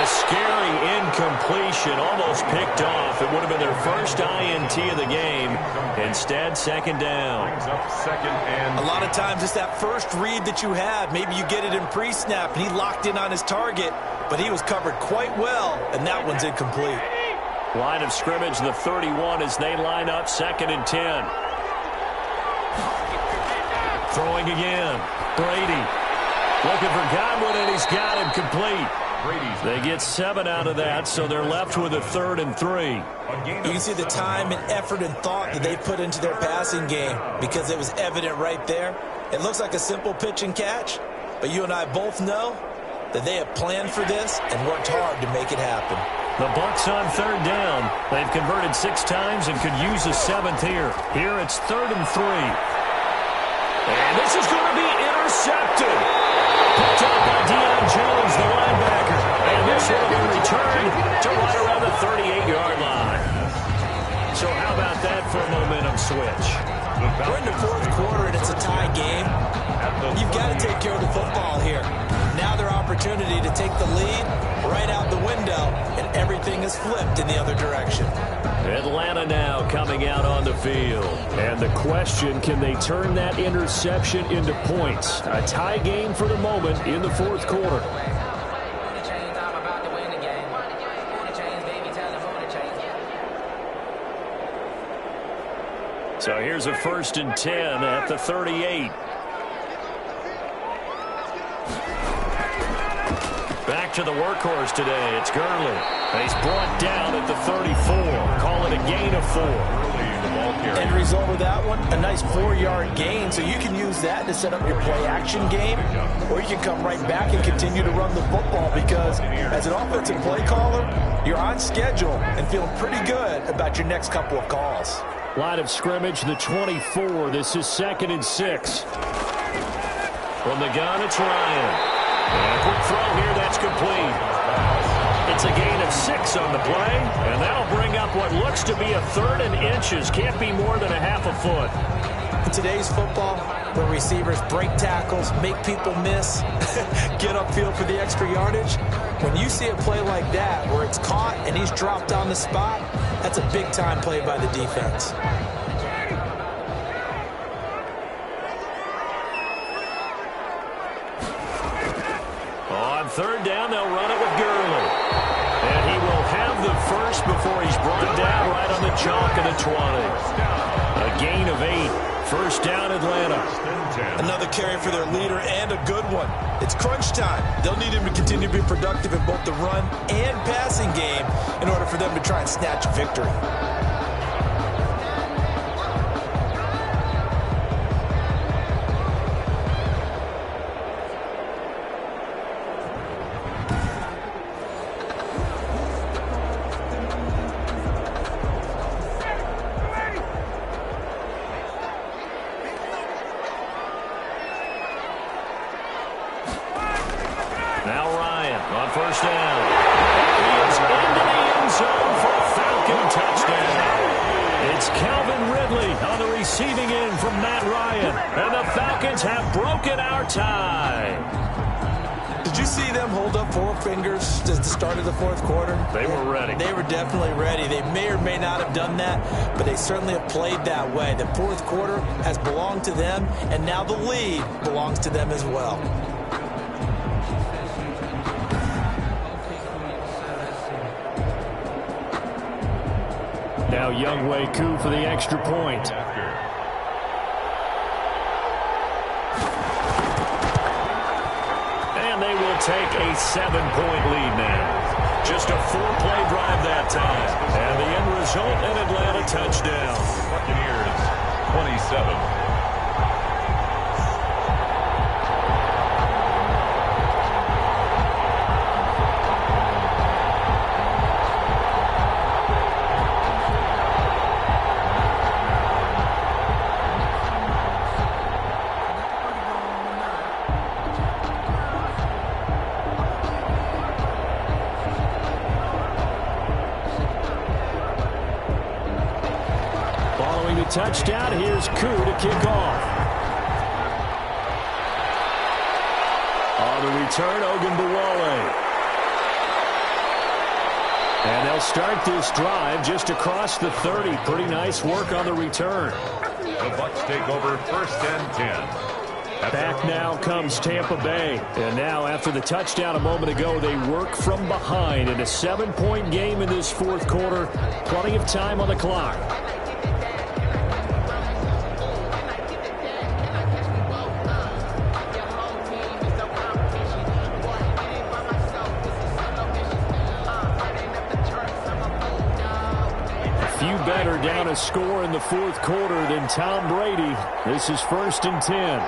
a scary incompletion, almost picked off. It would have been their first INT of the game. Instead, 2nd down. A lot of times it's that first read that you have. Maybe you get it in pre-snap, and he locked in on his target, but he was covered quite well, and that one's incomplete. Line of scrimmage, the 31 as they line up, 2nd and 10. Throwing again. Brady looking for Godwin, and he's got him complete. They get 7 out of that, so they're left with a 3rd and 3. You can see the time and effort and thought that they put into their passing game because it was evident right there. It looks like a simple pitch and catch, but you and I both know that they have planned for this and worked hard to make it happen. The Bucs on 3rd down. They've converted 6 times and could use a 7th here. Here it's 3rd and 3. And this is going to be intercepted. Picked up by Deion Jones, the linebacker. And this will be returned to right around the 38-yard line. So how about that for a momentum switch? We're in the 4th quarter and it's a tie game. You've got to take care of the football here. Now their opportunity to take the lead right out the window, and everything is flipped in the other direction. Atlanta now coming out on the field. And the question, can they turn that interception into points? A tie game for the moment in the 4th quarter. So here's a 1st and 10 at the 38. Back to the workhorse today. It's Gurley. He's brought down at the 34. Call it a gain of 4. End result of that one, a nice 4-yard gain, so you can use that to set up your play-action game, or you can come right back and continue to run the football because as an offensive play caller, you're on schedule and feeling pretty good about your next couple of calls. Line of scrimmage, the 24. This is 2nd and 6. From the gun, it's Ryan. And a quick throw here, that's complete. It's a gain of 6 on the play, and that'll bring up what looks to be a 3rd and inches. Can't be more than a half a foot. In today's football, where receivers break tackles, make people miss, get upfield for the extra yardage, when you see a play like that where it's caught and he's dropped on the spot, that's a big-time play by the defense. On 3rd down, they'll run it with Gurley. And he will have the first before he's brought down right on the chalk of the 20. A gain of 8. 1st down, Atlanta. Another carry for their leader and a good one. It's crunch time. They'll need him to continue to be productive in both the run and passing game in order for them to try and snatch a victory. Now Ryan on 1st down. He is into the end zone for a Falcon touchdown. It's Calvin Ridley on the receiving end from Matt Ryan. And the Falcons have broken our tie. Did you see them hold up 4 fingers at the start of the 4th quarter? They were ready. They were definitely ready. They may or may not have done that, but they certainly have played that way. The 4th quarter has belonged to them, and now the lead belongs to them as well. Now Younghoe Koo for the extra point. And they will take a 7-point lead now. Just a 4-play drive that time. And the end result, an Atlanta touchdown. Buccaneers 27. Touchdown. Here's Koo to kick off. On the return, Ogunbowale. And they'll start this drive just across the 30. Pretty nice work on the return. The Bucs take over 1st and 10. Back now comes Tampa Bay. And now after the touchdown a moment ago, they work from behind in a 7-point game in this 4th quarter. Plenty of time on the clock. down a score in the fourth quarter than Tom Brady. This is 1st and 10.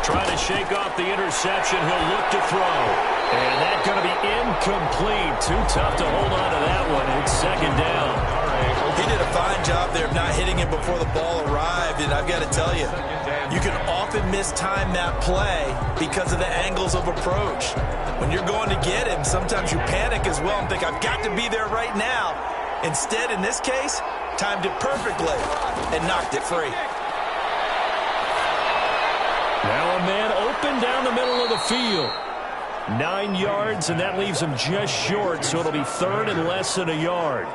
Trying to shake off the interception. He'll look to throw. And that's going to be incomplete. Too tough to hold on to that one. It's 2nd down. He did a fine job there of not hitting him before the ball arrived. And I've got to tell you, you can often mistime that play because of the angles of approach. When you're going to get him, sometimes you panic as well and think, I've got to be there right now. Instead, in this case, timed it perfectly and knocked it free. Now a man open down the middle of the field. 9 yards, and that leaves him just short, so it'll be 3rd and less than a yard.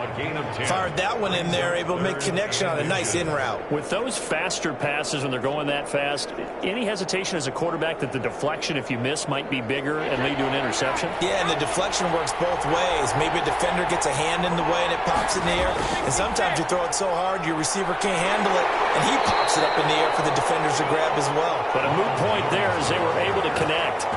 Fired that one in there, able to make connection on a nice in route. With those faster passes when they're going that fast, any hesitation as a quarterback that the deflection, if you miss, might be bigger and lead to an interception? Yeah, and the deflection works both ways. Maybe a defender gets a hand in the way and it pops in the air, and sometimes you throw it so hard your receiver can't handle it, and he pops it up in the air for the defenders to grab as well. But a moot point there as they were able to connect.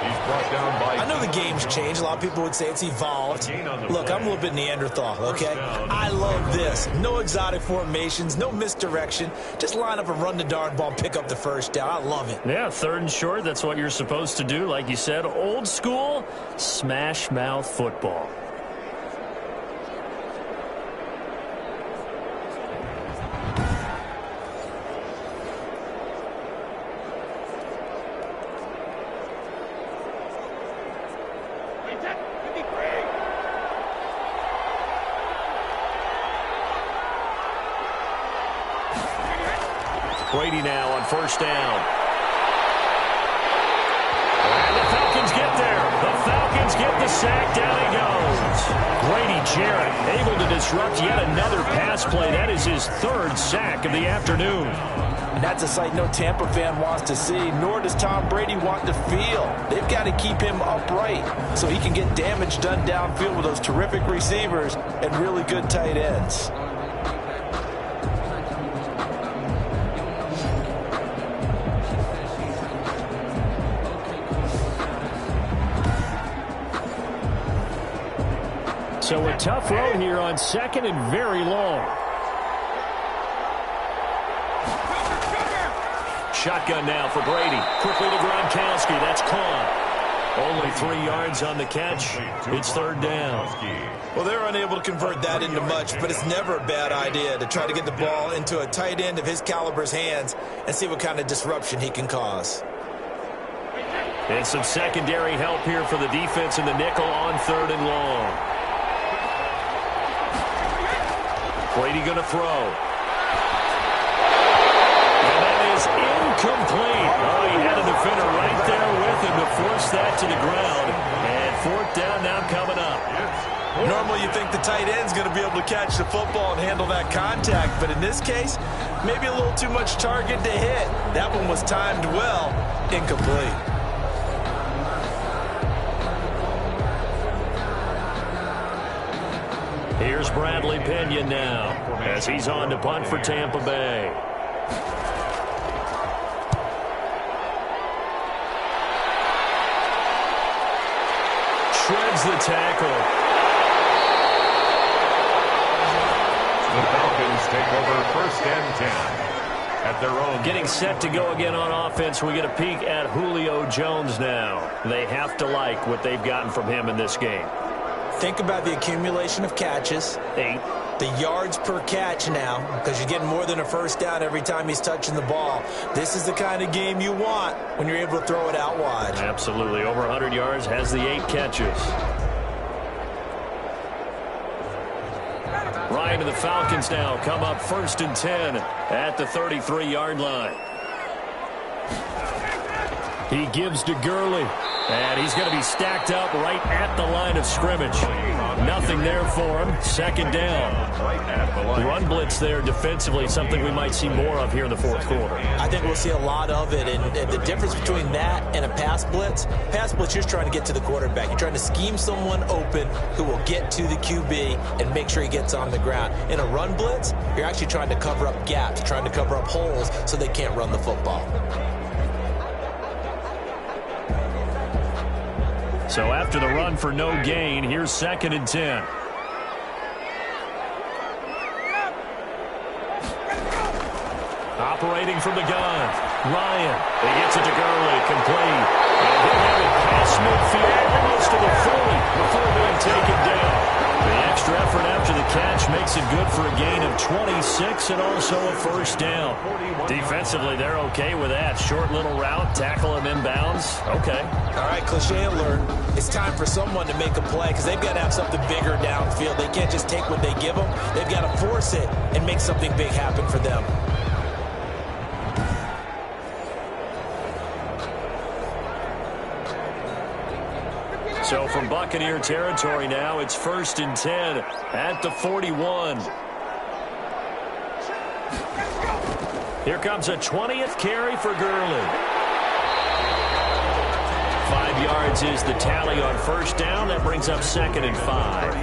He's brought down by... I know the game's changed. A lot of people would say it's evolved. Look, I'm a little bit Neanderthal, okay? I love this. No exotic formations, no misdirection. Just line up and run the darn ball, pick up the first down. I love it. Yeah, 3rd and short, that's what you're supposed to do. Like you said, old school, smash mouth football. Brady now on 1st down. And the Falcons get there. The Falcons get the sack. Down he goes. Grady Jarrett able to disrupt yet another pass play. That is his 3rd sack of the afternoon. And that's a sight no Tampa fan wants to see, nor does Tom Brady want to feel. They've got to keep him upright so he can get damage done downfield with those terrific receivers and really good tight ends. So a tough road here on 2nd and very long. Shotgun now for Brady. Quickly to Gronkowski. That's caught. Only 3 yards on the catch. It's 3rd down. Well, they're unable to convert that into much, but it's never a bad idea to try to get the ball into a tight end of his caliber's hands and see what kind of disruption he can cause. And some secondary help here for the defense in the nickel on 3rd and long. Brady going to throw. And that is incomplete. Oh, he had a defender right there with him to force that to the ground. And 4th down now coming up. Normally you think the tight end's going to be able to catch the football and handle that contact, but in this case, maybe a little too much target to hit. That one was timed well, incomplete. Here's Bradley Pinion now as he's on to punt for Tampa Bay. Shreds the tackle. The Falcons take over 1st and 10 at their own. Getting set to go again on offense. We get a peek at Julio Jones now. They have to like what they've gotten from him in this game. Think about the accumulation of catches. 8. The yards per catch now, because you're getting more than a 1st down every time he's touching the ball. This is the kind of game you want when you're able to throw it out wide. Absolutely. Over 100 yards, has the 8 catches. Ryan and the Falcons now come up 1st and 10 at the 33-yard line. He gives to Gurley. And he's going to be stacked up right at the line of scrimmage. Nothing there for him. 2nd down. Run blitz there defensively, something we might see more of here in the 4th quarter. I think we'll see a lot of it. And the difference between that and a pass blitz, you're just trying to get to the quarterback. You're trying to scheme someone open who will get to the QB and make sure he gets on the ground. In a run blitz, you're actually trying to cover up gaps, trying to cover up holes so they can't run the football. So after the run for no gain, here's 2nd and 10. separating from the gun. Ryan, he gets it to Gurley, complete. And he'll have it past midfield, almost to the 40 before being taken down. The extra effort after the catch makes it good for a gain of 26 and also a first down. Defensively, they're okay with that. Short little route, tackle him inbounds. Okay. All right, cliche alert. It's time for someone to make a play because they've got to have something bigger downfield. They can't just take what they give them. They've got to force it and make something big happen for them. So from Buccaneer territory now, it's 1st and 10 at the 41. Here comes a 20th carry for Gurley. 5 yards is the tally on first down. That brings up 2nd and 5.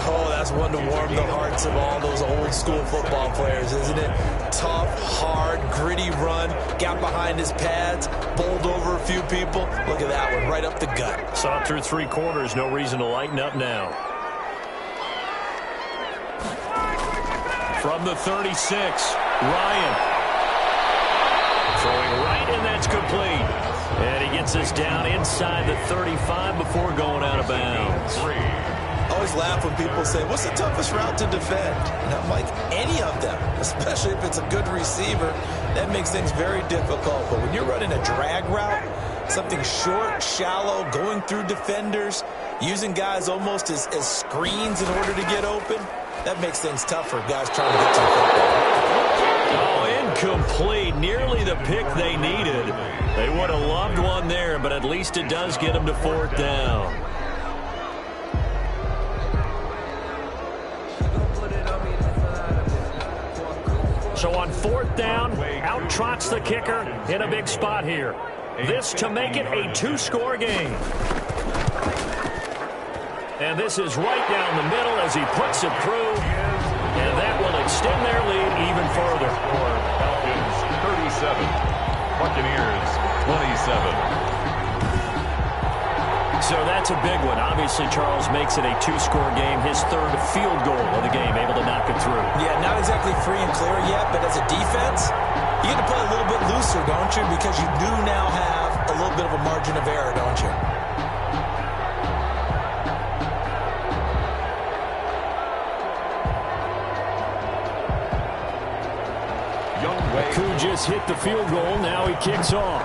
Oh, that's one to warm the hearts of all those old school football players, isn't it? Tough, hard, gritty run. Got behind his pads, bowled over a few people. Look at that one, right up the gut. Saw it through 3 quarters. No reason to lighten up now. From the 36, Ryan. Throwing right, and that's complete. And he gets us down inside the 35 before going out of bounds. I always laugh when people say, what's the toughest route to defend? And I'm like, any of them, especially if it's a good receiver. That makes things very difficult. But when you're running a drag route, something short, shallow, going through defenders, using guys almost as screens in order to get open, that makes things tough for guys trying to get to the football. Oh, incomplete. Nearly the pick they needed. They would have loved one there, but at least it does get them to 4th down. So on 4th down, out trots the kicker in a big spot here. This to make it a 2-score game. And this is right down the middle as he puts it through. And that will extend their lead even further. Falcons 37, Buccaneers 27. So that's a big one. Obviously, Charles makes it a 2-score game. His 3rd field goal of the game, able to knock it through. Yeah, not exactly free and clear yet, but as a defense, you get to play a little bit looser, don't you? Because you do now have a little bit of a margin of error, don't you? Who just hit the field goal. Now he kicks off.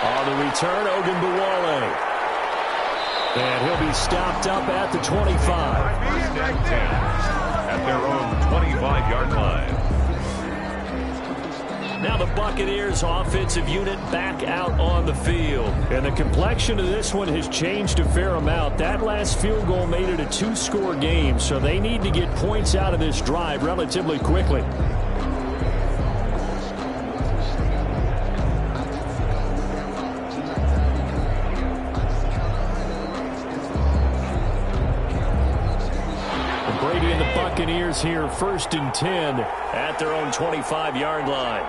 On the return, Ogunbowale. And he'll be stopped up at the 25. At their own 25-yard line. Now the Buccaneers offensive unit back out on the field. And the complexion of this one has changed a fair amount. That last field goal made it a 2-score game, so they need to get points out of this drive relatively quickly. Brady and the Buccaneers here 1st and 10 at their own 25-yard line.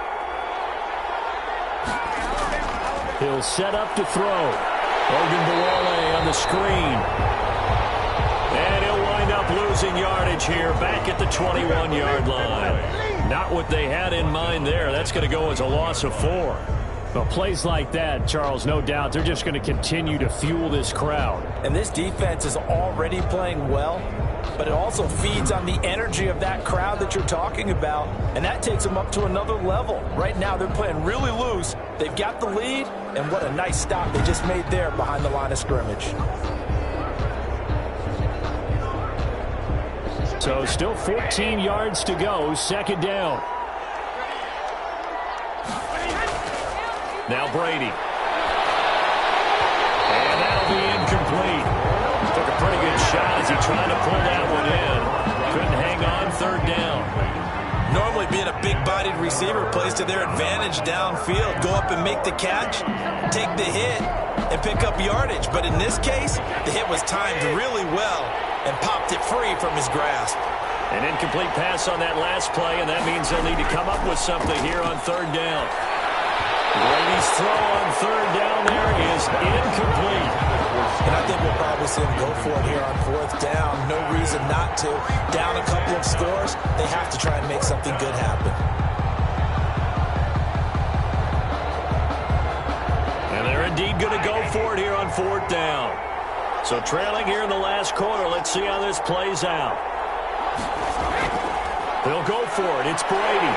He'll set up to throw. Ogunbowale on the screen. And he'll wind up losing yardage here back at the 21-yard line. Not what they had in mind there. That's going to go as a loss of 4. Well, plays like that, Charles, no doubt, they're just going to continue to fuel this crowd. And this defense is already playing well, but it also feeds on the energy of that crowd that you're talking about, and that takes them up to another level. Right now, they're playing really loose. They've got the lead, and what a nice stop they just made there behind the line of scrimmage. So still 14 yards to go, 2nd down. Now Brady. And that'll be incomplete. Took a pretty good shot as he tried to pull that one in. Couldn't hang on, 3rd down. Normally being a big-bodied receiver plays to their advantage downfield. Go up and make the catch, take the hit, and pick up yardage. But in this case, the hit was timed really well and popped it free from his grasp. An incomplete pass on that last play, and that means they'll need to come up with something here on 3rd down. Brady's throw on third down there is incomplete. And I think we'll probably see them go for it here on fourth down. No reason not to. Down a couple of scores, they have to try and make something good happen. And they're indeed going to go for it here on fourth down. So trailing here in the last quarter, let's see how this plays out. They'll go for it. It's Brady.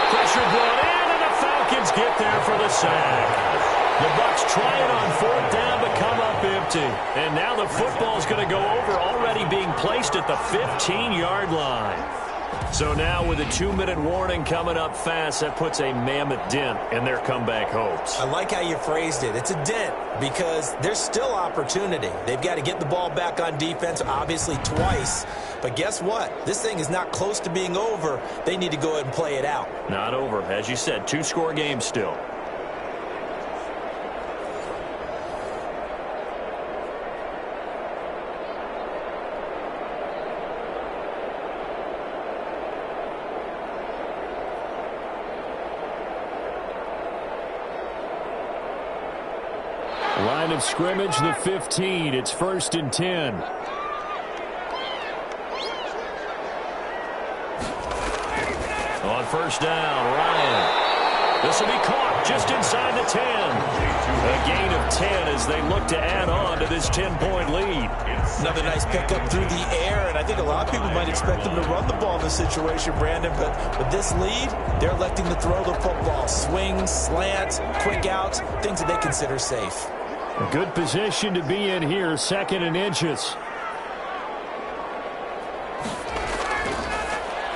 Pressure brought in, and the Falcons get there for the sack. The Bucs try it on fourth down but come up empty. And now the football's going to go over, already being placed at the 15-yard line. So now with a 2-minute warning coming up fast, that puts a mammoth dent in their comeback hopes. I like how you phrased it. It's a dent because there's still opportunity. They've got to get the ball back on defense, obviously twice. But guess what? This thing is not close to being over. They need to go ahead and play it out. Not over. As you said, 2-score game still. Line of scrimmage, the 15. It's 1st and 10. On first down, Ryan. This will be caught just inside the 10. A gain of 10 as they look to add on to this 10-point lead. Another nice pickup through the air, and I think a lot of people might expect them to run the ball in this situation, Brandon, but with this lead, they're electing to throw the football. Swings, slants, quick outs, things that they consider safe. A good position to be in here, 2nd and inches.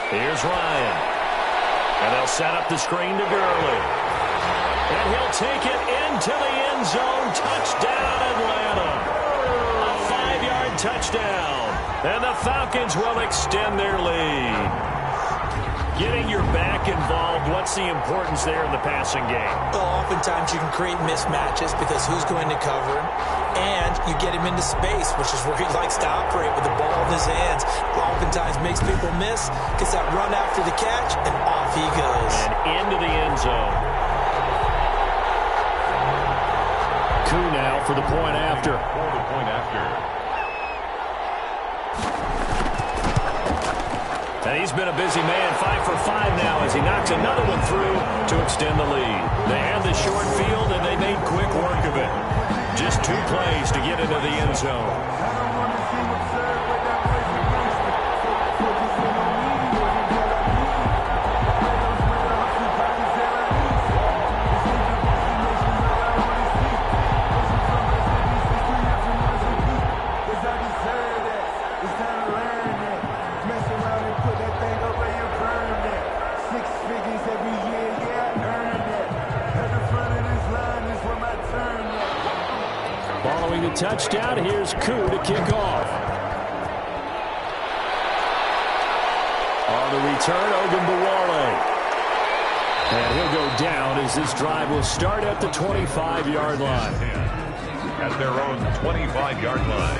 Here's Ryan. And they'll set up the screen to Gurley. And he'll take it into the end zone. Touchdown, Atlanta. A 5-yard touchdown. And the Falcons will extend their lead. Getting your back involved, what's the importance there in the passing game? Well, oftentimes you can create mismatches because who's going to cover him, and you get him into space, which is where he likes to operate with the ball in his hands. Oftentimes makes people miss, gets that run after the catch, and off he goes. And into the end zone. Coup now for the point after. And he's been a busy man, 5 for 5 now as he knocks another one through to extend the lead. They had the short field, and they made quick work of it. Just 2 plays to get into the end zone. Following the touchdown, here's Coup to kick off. On the return, Ogunbowale. And he'll go down as this drive will start at the 25-yard line. At their own 25-yard line.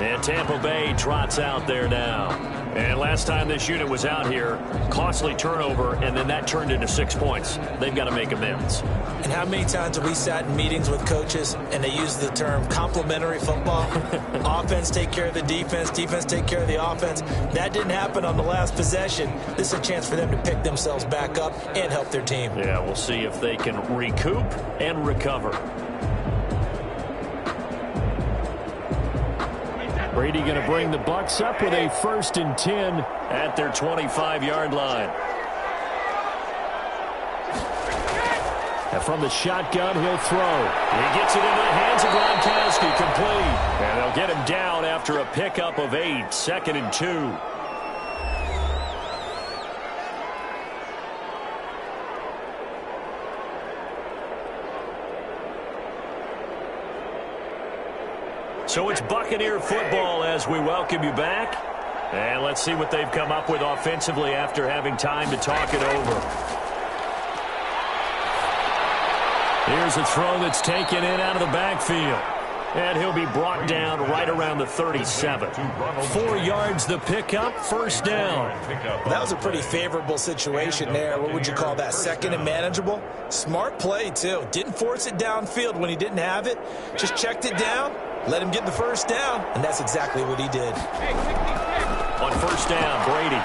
And Tampa Bay trots out there now. And last time this unit was out here, costly turnover, and then that turned into 6 points. They've got to make amends. And how many times have we sat in meetings with coaches and they use the term complementary football? Offense take care of the defense, defense take care of the offense. That didn't happen on the last possession. This is a chance for them to pick themselves back up and help their team. Yeah, we'll see if they can recoup and recover. Brady going to bring the Bucs up with a 1st and 10 at their 25-yard line. And from the shotgun, he'll throw. He gets it into the hands of Gronkowski, complete. And they'll get him down after a pickup of 8, 2nd and 2. So it's Buccaneer football as we welcome you back. And let's see what they've come up with offensively after having time to talk it over. Here's a throw that's taken in out of the backfield. And he'll be brought down right around the 37. 4 yards the pickup, first down. That was a pretty favorable situation there. What would you call that? Second and manageable? Smart play, too. Didn't force it downfield when he didn't have it. Just checked it down, let him get the first down, and that's exactly what he did. On first down, Brady.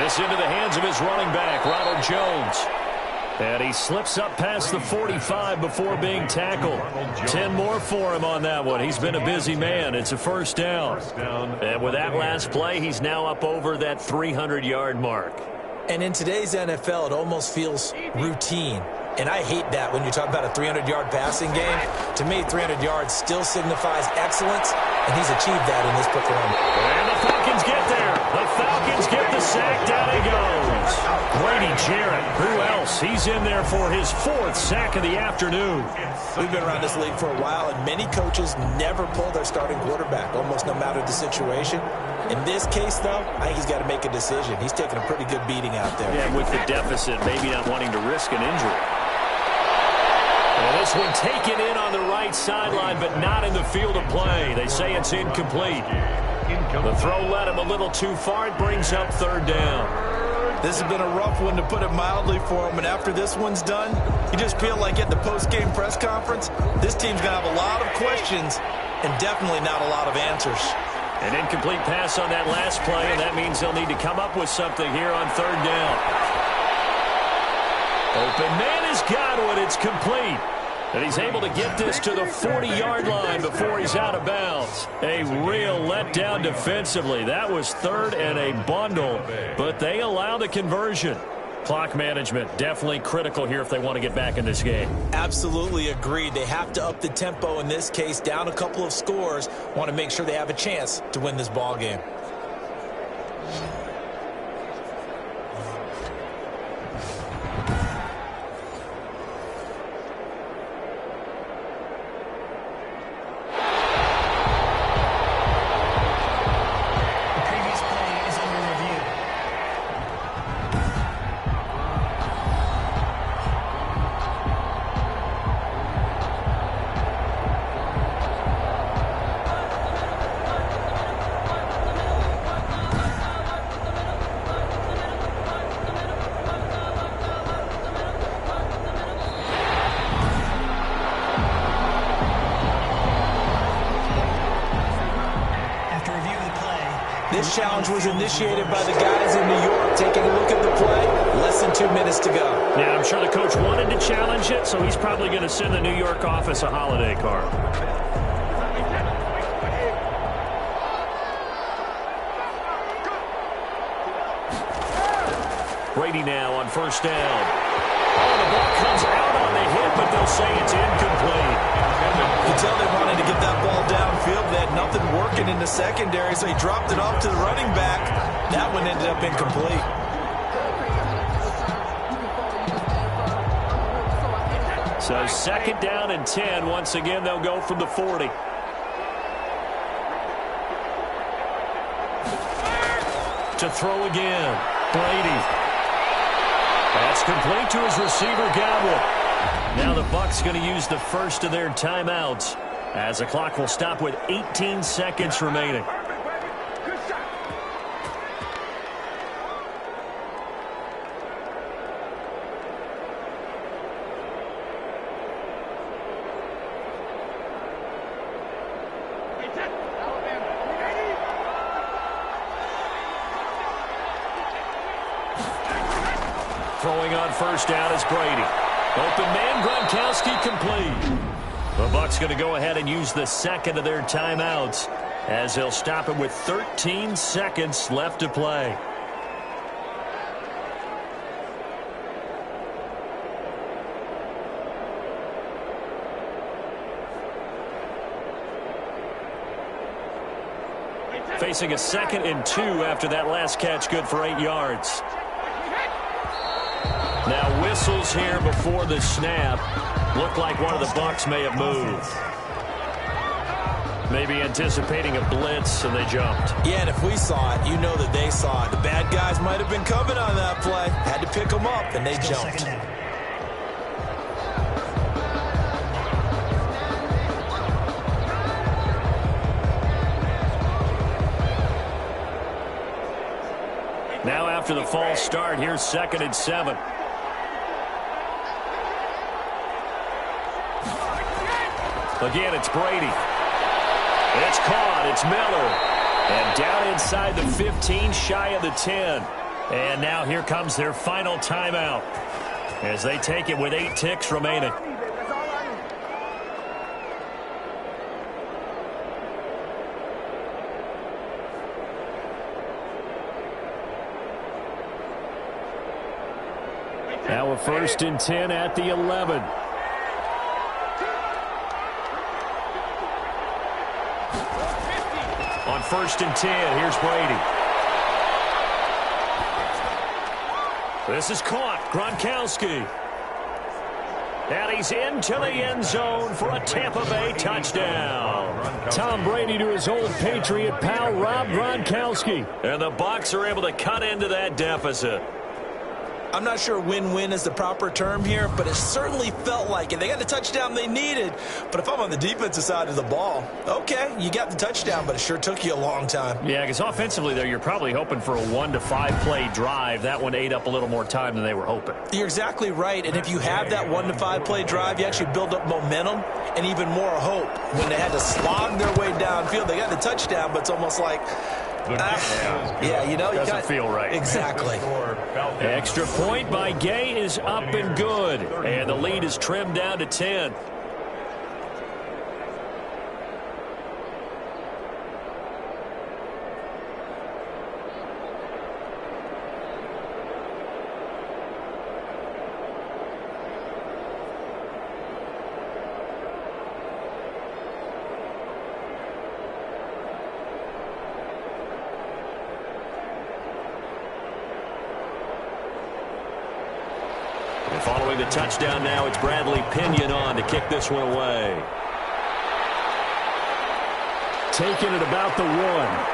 This into the hands of his running back, Ronald Jones. And he slips up past the 45 before being tackled. 10 more for him on that one. He's been a busy man. It's a first down. And with that last play, he's now up over that 300-yard mark. And in today's NFL, it almost feels routine. And I hate that when you talk about a 300-yard passing game. To me, 300 yards still signifies excellence, and he's achieved that in this performance. And the Falcons get there. The Falcons get the sack. Down he goes. Brady Jarrett. Who else? He's in there for his 4th sack of the afternoon. We've been around this league for a while, and many coaches never pull their starting quarterback, almost no matter the situation. In this case, though, I think he's got to make a decision. He's taking a pretty good beating out there. Yeah, with the deficit, maybe not wanting to risk an injury. And this one taken in on the right sideline, but not in the field of play. They say it's incomplete. The throw led him a little too far. It brings up 3rd down. This has been a rough one, to put it mildly, for him. And after this one's done, you just feel like at the post-game press conference, this team's going to have a lot of questions and definitely not a lot of answers. An incomplete pass on that last play, and that means they'll need to come up with something here on 3rd down. Open man has got one. It's complete. And he's able to get this to the 40-yard line before he's out of bounds. A real letdown defensively. That was 3rd and a bundle, but they allow the conversion. Clock management definitely critical here if they want to get back in this game. Absolutely agreed. They have to up the tempo in this case, down a couple of scores. Want to make sure they have a chance to win this ball game. This challenge was initiated by the guys in New York. Taking a look at the play, less than 2 minutes to go. Yeah, I'm sure the coach wanted to challenge it, so he's probably going to send the New York office a holiday card. Brady now on first down. Oh, the ball comes out on the hit, but they'll say it's incomplete. You can tell they wanted to get that ball downfield. They had nothing working in the secondary, so he dropped it off to the running back. That one ended up incomplete. So 2nd down and 10. Once again, they'll go from the 40. To throw again. Brady. That's complete to his receiver, Godwin. Now the Bucs going to use the first of their timeouts as the clock will stop with 18 seconds remaining. Throwing on first down is Brady. Open man, Gronkowski complete. The Bucs going to go ahead and use the second of their timeouts as they'll stop it with 13 seconds left to play. Facing a 2nd and 2 after that last catch, good for 8 yards. Now whistles here before the snap. Looked like one of the Bucs may have moved. Maybe anticipating a blitz, and they jumped. Yeah, and if we saw it, you know that they saw it. The bad guys might have been coming on that play. Had to pick them up, and they jumped. Now after the false start, here's 2nd and 7. Again, it's Brady. It's caught. It's Miller. And down inside the 15, shy of the 10. And now here comes their final timeout as they take it with 8 ticks remaining. Now a 1st and 10 at the 11. On 1st and 10, here's Brady. This is caught. Gronkowski. And he's into the end zone for a Tampa Bay touchdown. Tom Brady to his old Patriot pal, Rob Gronkowski. And the Bucs are able to cut into that deficit. I'm not sure win-win is the proper term here, but it certainly felt like it. They got the touchdown they needed, but if I'm on the defensive side of the ball, okay, you got the touchdown, but it sure took you a long time. Yeah, because offensively there, you're probably hoping for a 1 to 5 play drive. That one ate up a little more time than they were hoping. You're exactly right, and if you have that 1 to 5 play drive, you actually build up momentum and even more hope. When they had to slog their way downfield, they got the touchdown, but it's almost like, yeah, you know, you doesn't feel right. Exactly. Extra point by Gay is up and good. And the lead is trimmed down to 10. Following the touchdown now, it's Bradley Pinion on to kick this one away. Taking it about the 1.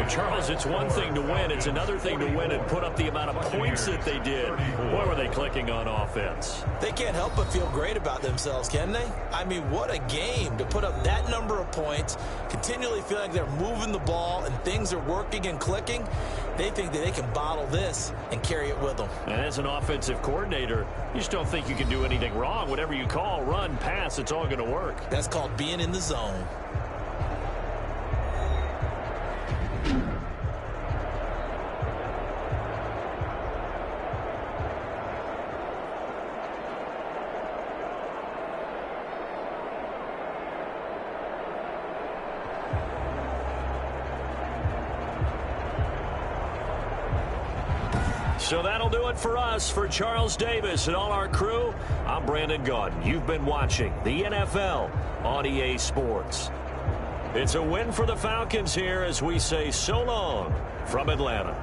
Charles, it's one thing to win. It's another thing to win and put up the amount of points that they did. Boy, were they clicking on offense. They can't help but feel great about themselves, can they? I mean, what a game to put up that number of points, continually feel like they're moving the ball and things are working and clicking. They think that they can bottle this and carry it with them. And as an offensive coordinator, you just don't think you can do anything wrong. Whatever you call, run, pass, it's all going to work. That's called being in the zone. So that'll do it for us. For Charles Davis and all our crew, I'm Brandon Gaudin. You've been watching the NFL on EA Sports. It's a win for the Falcons here as we say so long from Atlanta.